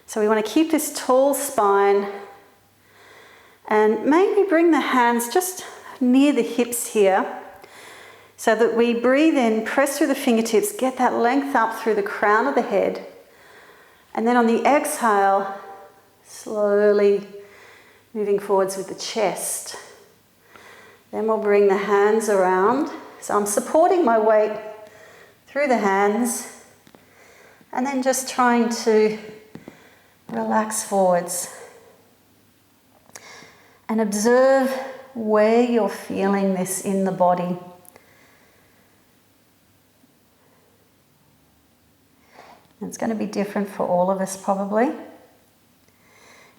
So we want to keep this tall spine and maybe bring the hands just near the hips here so that we breathe in, press through the fingertips, get that length up through the crown of the head. And then on the exhale, slowly moving forwards with the chest. Then we'll bring the hands around. So I'm supporting my weight through the hands. And then just trying to relax forwards. And observe where you're feeling this in the body. And it's going to be different for all of us probably.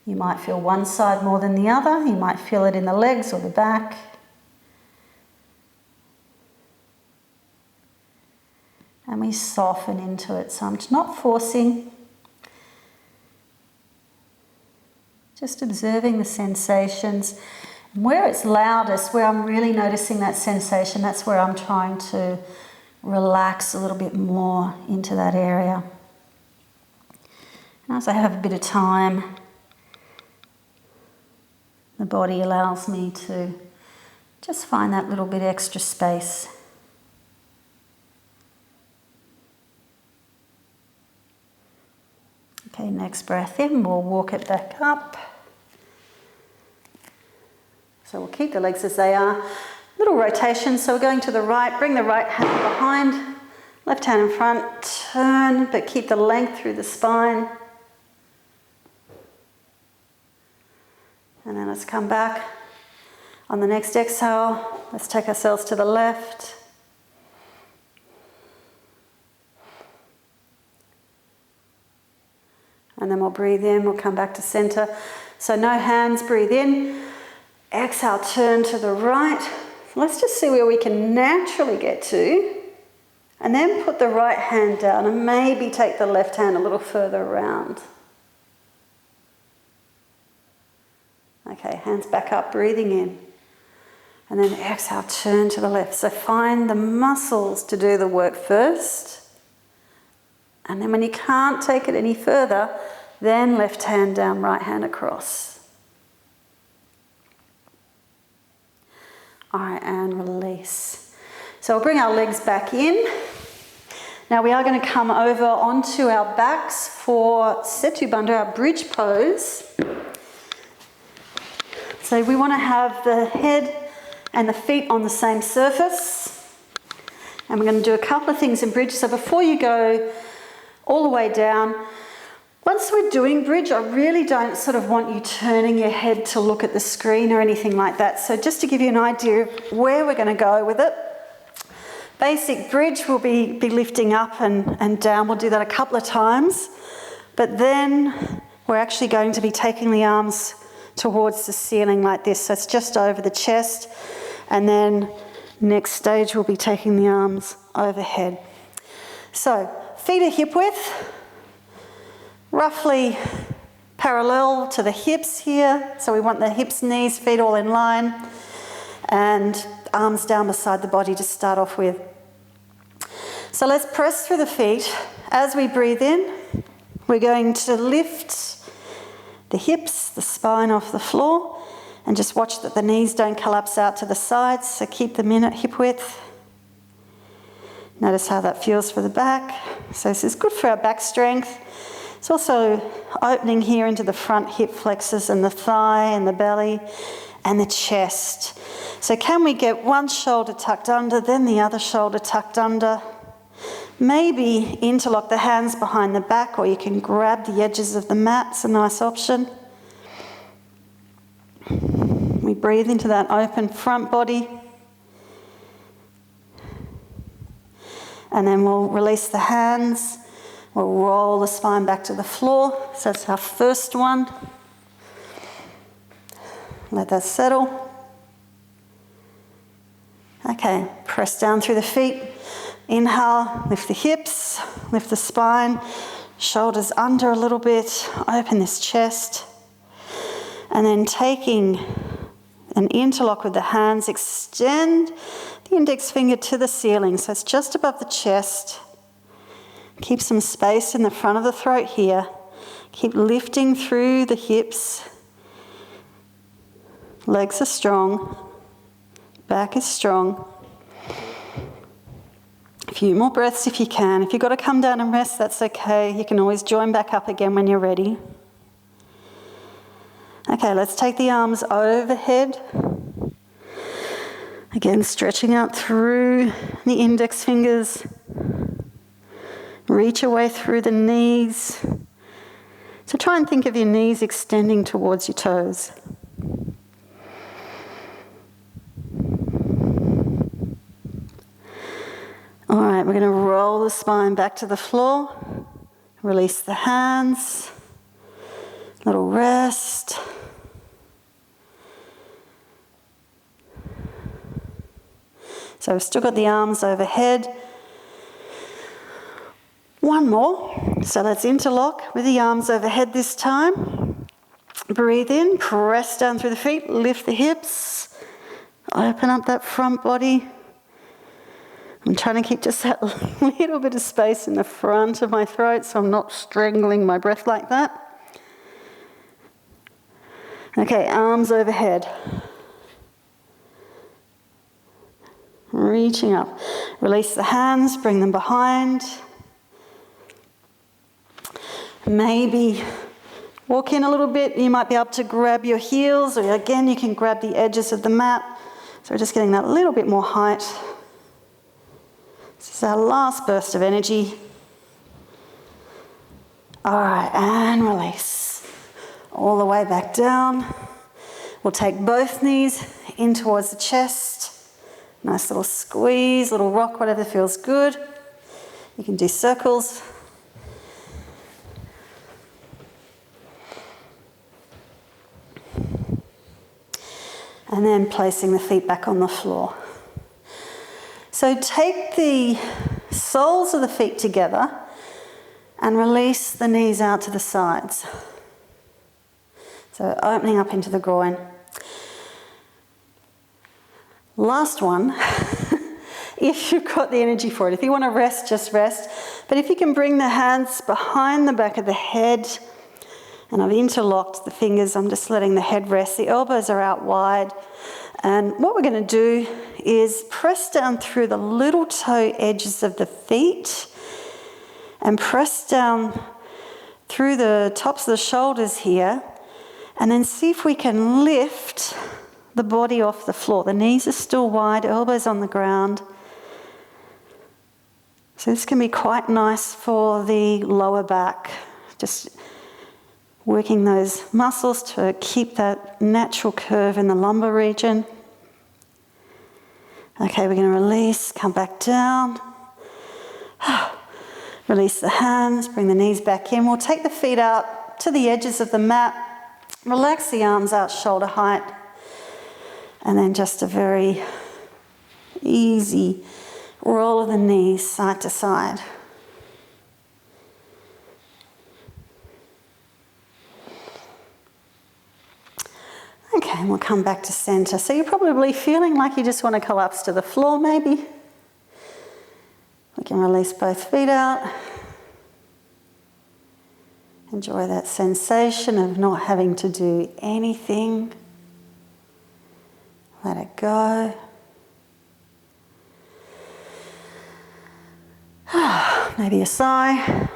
You might feel one side more than the other. You might feel it in the legs or the back. And we soften into it. So I'm not forcing, just observing the sensations. And where it's loudest, where I'm really noticing that sensation, that's where I'm trying to relax a little bit more into that area. And as I have a bit of time, the body allows me to just find that little bit extra space. Okay, next breath in, we'll walk it back up. So we'll keep the legs as they are. Little rotation, so we're going to the right, bring the right hand behind, left hand in front, turn, but keep the length through the spine. And then let's come back. On the next exhale, let's take ourselves to the left. and then we'll breathe in, we'll come back to center. So no hands, breathe in. Exhale, turn to the right. Let's just see where we can naturally get to. And then put the right hand down and maybe take the left hand a little further around. Okay, hands back up, breathing in. And then exhale, turn to the left. So find the muscles to do the work first. And then when you can't take it any further, then left hand down, right hand across. All right, and release. So we'll bring our legs back in. Now we are going to come over onto our backs for Setu Bandha, our bridge pose. So we want to have the head and the feet on the same surface. And we're going to do a couple of things in bridge. So before you go all the way down, once we're doing bridge, I really don't sort of want you turning your head to look at the screen or anything like that. So just to give you an idea of where we're going to go with it, basic bridge will be lifting up and down. We'll do that a couple of times. But then we're actually going to be taking the arms towards the ceiling like this. So it's just over the chest. And then next stage, we'll be taking the arms overhead. So feet are hip width, roughly parallel to the hips here. So we want the hips, knees, feet all in line, and arms down beside the body to start off with. So let's press through the feet. As we breathe in, we're going to lift the hips, the spine off the floor, and just watch that the knees don't collapse out to the sides. So keep them in at hip width. Notice how that feels for the back. So this is good for our back strength. It's also opening here into the front hip flexors and the thigh and the belly and the chest. So can we get one shoulder tucked under, then the other shoulder tucked under? Maybe interlock the hands behind the back, or you can grab the edges of the mat. It's a nice option. We breathe into that open front body. And then we'll release the hands. We'll roll the spine back to the floor. So that's our first one. Let that settle. Okay, press down through the feet. Inhale, lift the hips, lift the spine, shoulders under a little bit, open this chest. And then taking an interlock with the hands, extend the index finger to the ceiling. So it's just above the chest. Keep some space in the front of the throat here. Keep lifting through the hips. Legs are strong. Back is strong. A few more breaths if you can. If you've got to come down and rest, that's okay. You can always join back up again when you're ready. Okay, let's take the arms overhead. Again, stretching out through the index fingers. Reach away through the knees. So try and think of your knees extending towards your toes. All right, we're going to roll the spine back to the floor. Release the hands. Little rest. So we've still got the arms overhead. One more. So let's interlock with the arms overhead this time. Breathe in, press down through the feet, lift the hips, open up that front body. I'm trying to keep just that little bit of space in the front of my throat so I'm not strangling my breath like that. Okay, arms overhead. Reaching up. Release the hands, bring them behind. Maybe walk in a little bit. You might be able to grab your heels, or again, you can grab the edges of the mat. So we're just getting that little bit more height. This is our last burst of energy. All right, and release. All the way back down. We'll take both knees in towards the chest. Nice little squeeze, little rock, whatever feels good. You can do circles. and then placing the feet back on the floor. So take the soles of the feet together and release the knees out to the sides. So opening up into the groin. Last one, if you've got the energy for it. If you want to rest, just rest. But if you can bring the hands behind the back of the head, and I've interlocked the fingers, I'm just letting the head rest. The elbows are out wide. And what we're going to do is press down through the little toe edges of the feet and press down through the tops of the shoulders here, and then see if we can lift the body off the floor. The knees are still wide, elbows on the ground. So this can be quite nice for the lower back. Just working those muscles to keep that natural curve in the lumbar region. Okay, we're going to release, come back down. Release the hands, bring the knees back in. We'll take the feet out to the edges of the mat. Relax the arms out shoulder height. And then just a very easy roll of the knees side to side. Okay, and we'll come back to center. So you're probably feeling like you just want to collapse to the floor maybe. We can release both feet out. Enjoy that sensation of not having to do anything. Let it go. Maybe a sigh.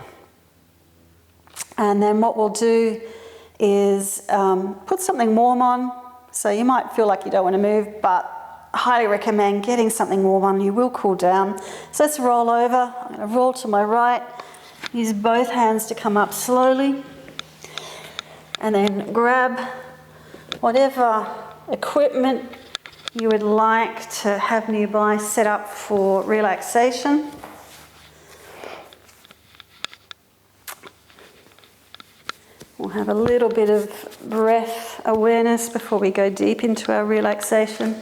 And then what we'll do is put something warm on. So you might feel like you don't want to move, but I highly recommend getting something warm on. You will cool down. So let's roll over. I'm going to roll to my right. Use both hands to come up slowly. And then grab whatever equipment you would like to have nearby, set up for relaxation. We'll have a little bit of breath awareness before we go deep into our relaxation.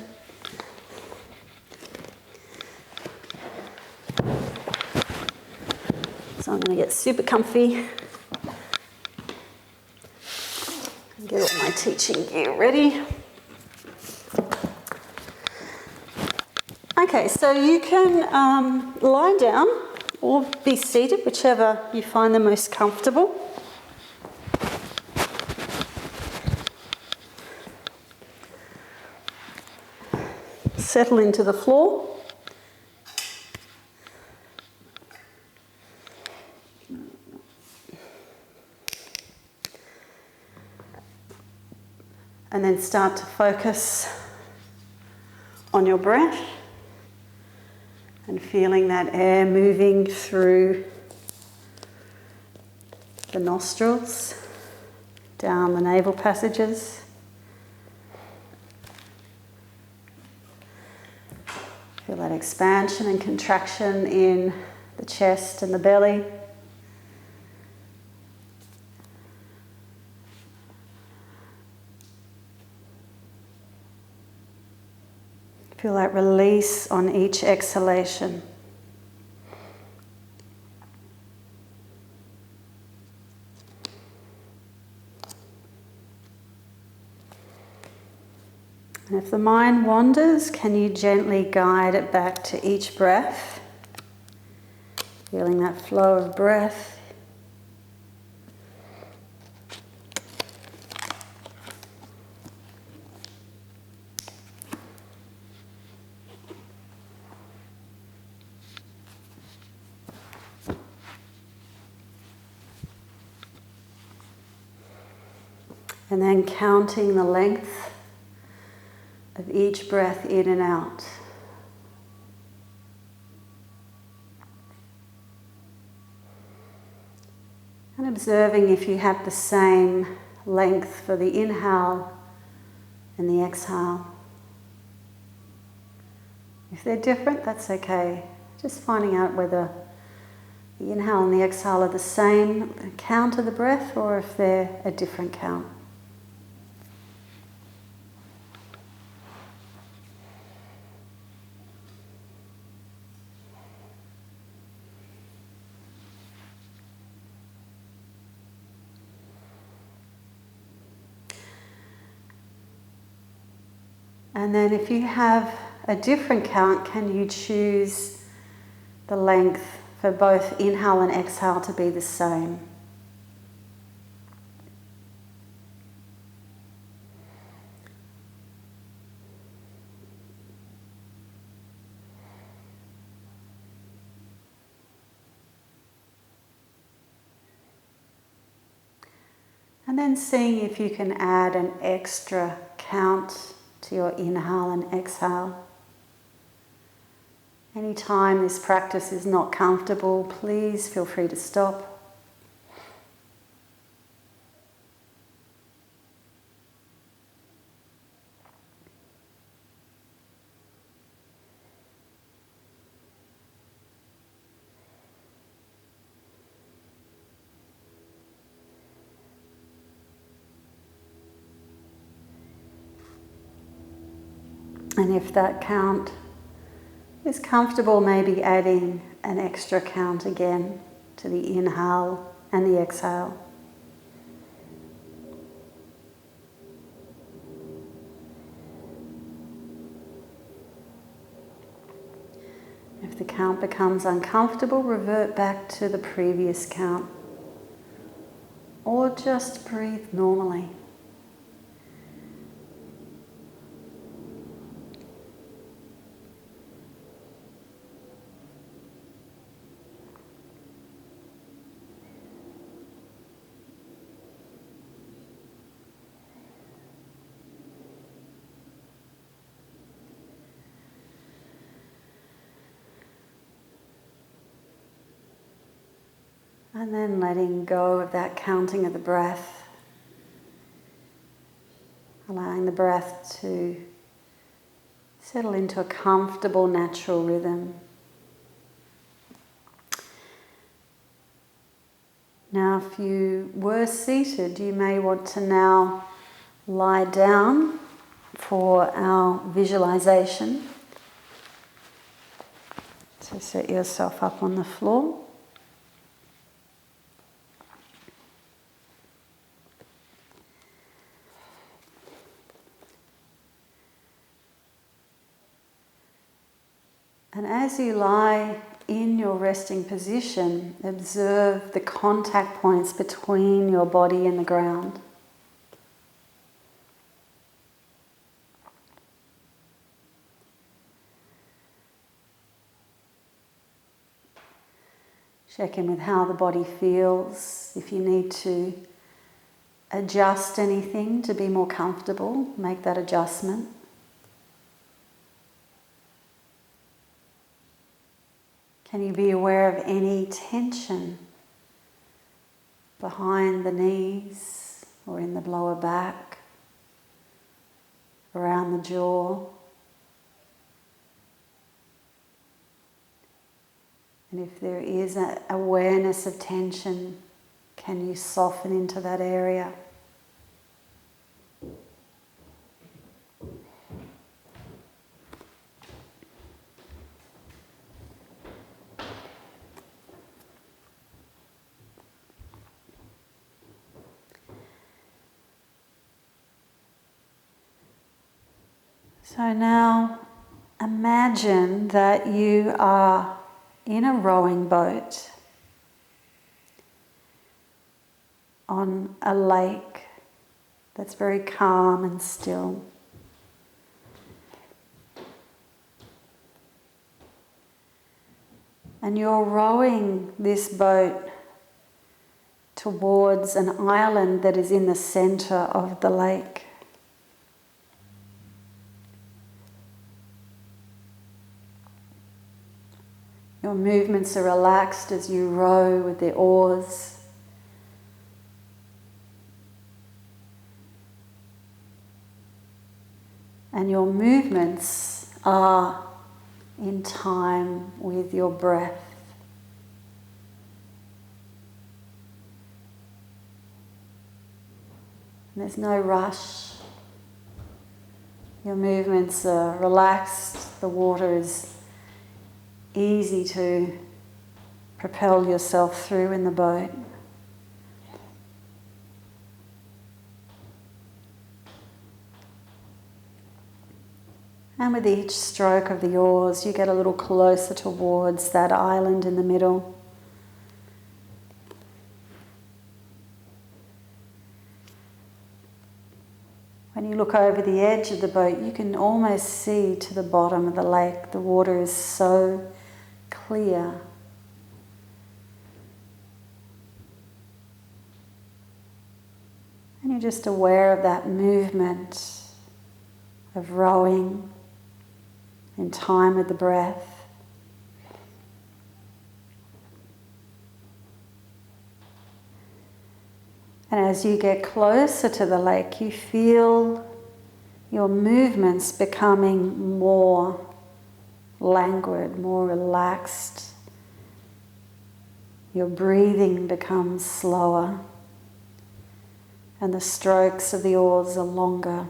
So I'm going to get super comfy and get all my teaching gear ready. Okay, so you can lie down or be seated, whichever you find the most comfortable. Settle into the floor. And then start to focus on your breath and feeling that air moving through the nostrils, down the navel passages. Feel that expansion and contraction in the chest and the belly. Feel that release on each exhalation. And if the mind wanders, can you gently guide it back to each breath? Feeling that flow of breath. And then counting the length of each breath in and out. And observing if you have the same length for the inhale and the exhale. If they're different, that's okay. Just finding out whether the inhale and the exhale are the same count of the breath or if they're a different count. And then if you have a different count, can you choose the length for both inhale and exhale to be the same? And then seeing if you can add an extra count to your inhale and exhale. Anytime this practice is not comfortable, please feel free to stop. And if that count is comfortable, maybe adding an extra count again to the inhale and the exhale. If the count becomes uncomfortable, revert back to the previous count, or just breathe normally. And then letting go of that counting of the breath, allowing the breath to settle into a comfortable, natural rhythm. Now, if you were seated, you may want to now lie down for our visualization. So set yourself up on the floor. And as you lie in your resting position, observe the contact points between your body and the ground. Check in with how the body feels. If you need to adjust anything to be more comfortable, make that adjustment. Can you be aware of any tension behind the knees or in the lower back, around the jaw? And if there is an awareness of tension, can you soften into that area? So now imagine that you are in a rowing boat on a lake that's very calm and still. And you're rowing this boat towards an island that is in the center of the lake. Your movements are relaxed as you row with the oars. And your movements are in time with your breath. And there's no rush. Your movements are relaxed. The water is easy to propel yourself through in the boat. And with each stroke of the oars, you get a little closer towards that island in the middle. When you look over the edge of the boat, you can almost see to the bottom of the lake. The water is so clear. And you're just aware of that movement of rowing in time with the breath. And as you get closer to the lake, you feel your movements becoming more languid, more relaxed. Your breathing becomes slower, and the strokes of the oars are longer.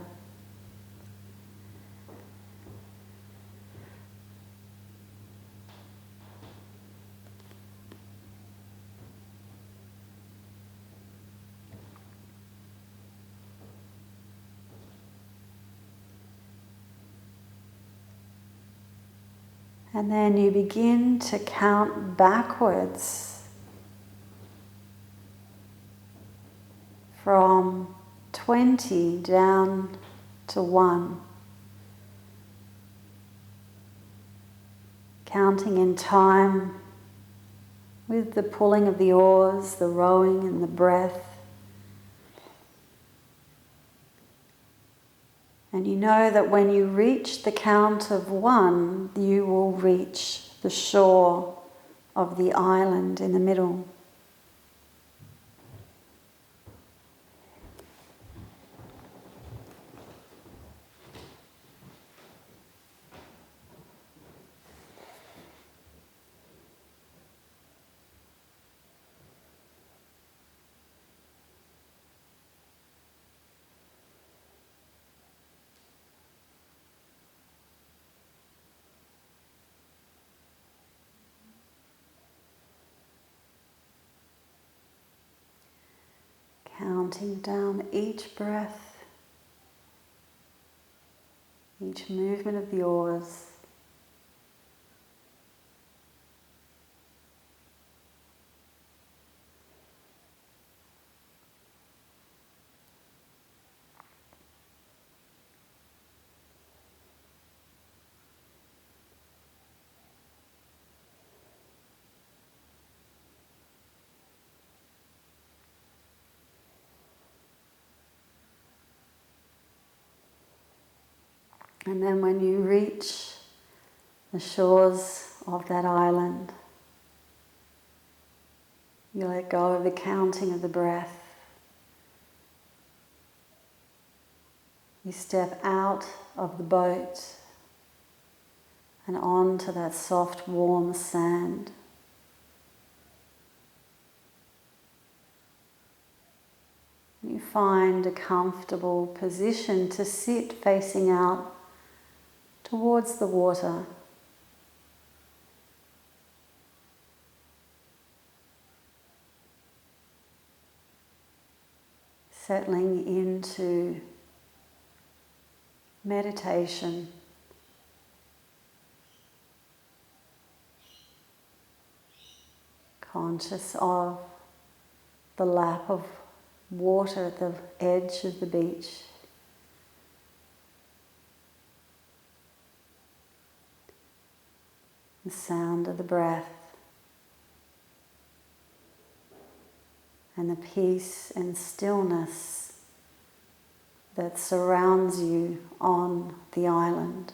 And then you begin to count backwards from 20 down to 1. Counting in time with the pulling of the oars, the rowing and the breath. And you know that when you reach the count of 1, you will reach the shore of the island in the middle. Counting down each breath, each movement of the oars. And then when you reach the shores of that island, you let go of the counting of the breath. You step out of the boat and onto that soft, warm sand. You find a comfortable position to sit facing out towards the water. Settling into meditation. Conscious of the lap of water at the edge of the beach. The sound of the breath and the peace and stillness that surrounds you on the island.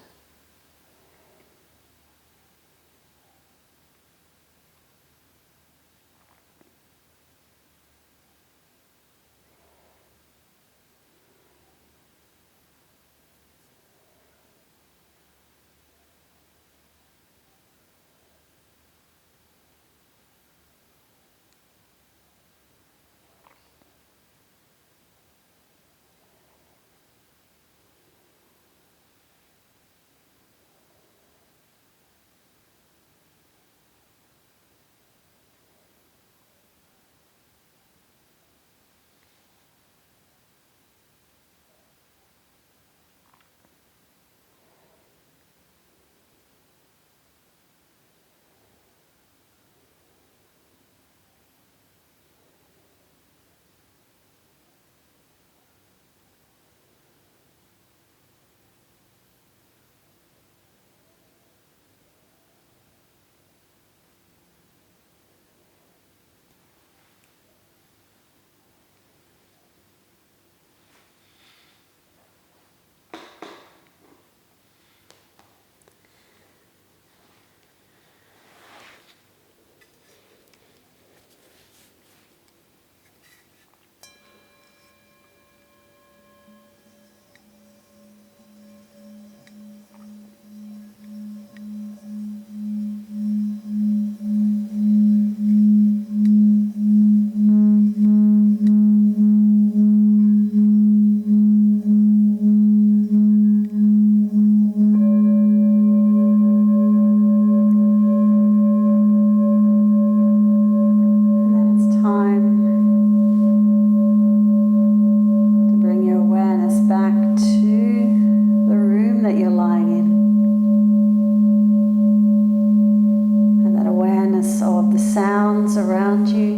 sounds around you,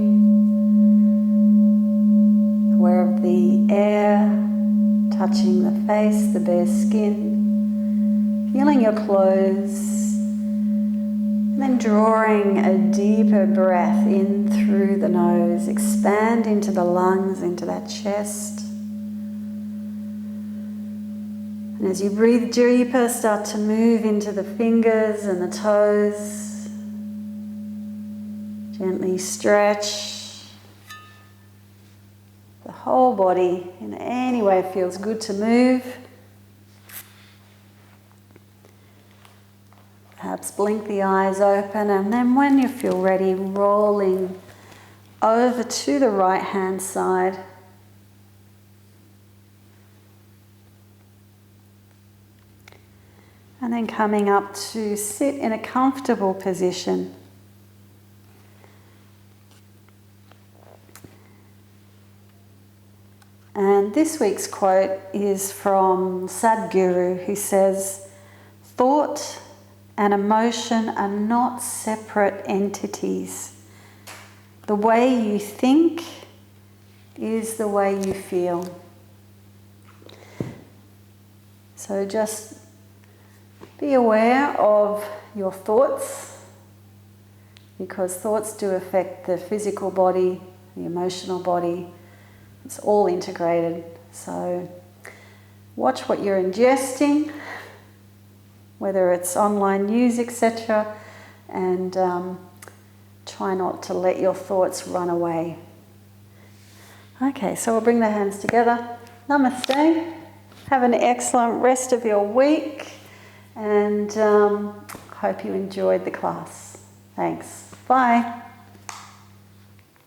aware of the air touching the face, the bare skin, feeling your clothes, and then drawing a deeper breath in through the nose, expand into the lungs, into that chest. And as you breathe deeper, start to move into the fingers and the toes. Gently stretch the whole body in any way it feels good to move. Perhaps blink the eyes open, and then when you feel ready, rolling over to the right hand side. And then coming up to sit in a comfortable position. And this week's quote is from Sadhguru, who says, "Thought and emotion are not separate entities. The way you think is the way you feel." So just be aware of your thoughts, because thoughts do affect the physical body, the emotional body. It's all integrated. So watch what you're ingesting, whether it's online news, etc., and try not to let your thoughts run away. Okay, so we'll bring the hands together. Namaste. Have an excellent rest of your week, and hope you enjoyed the class. Thanks. Bye.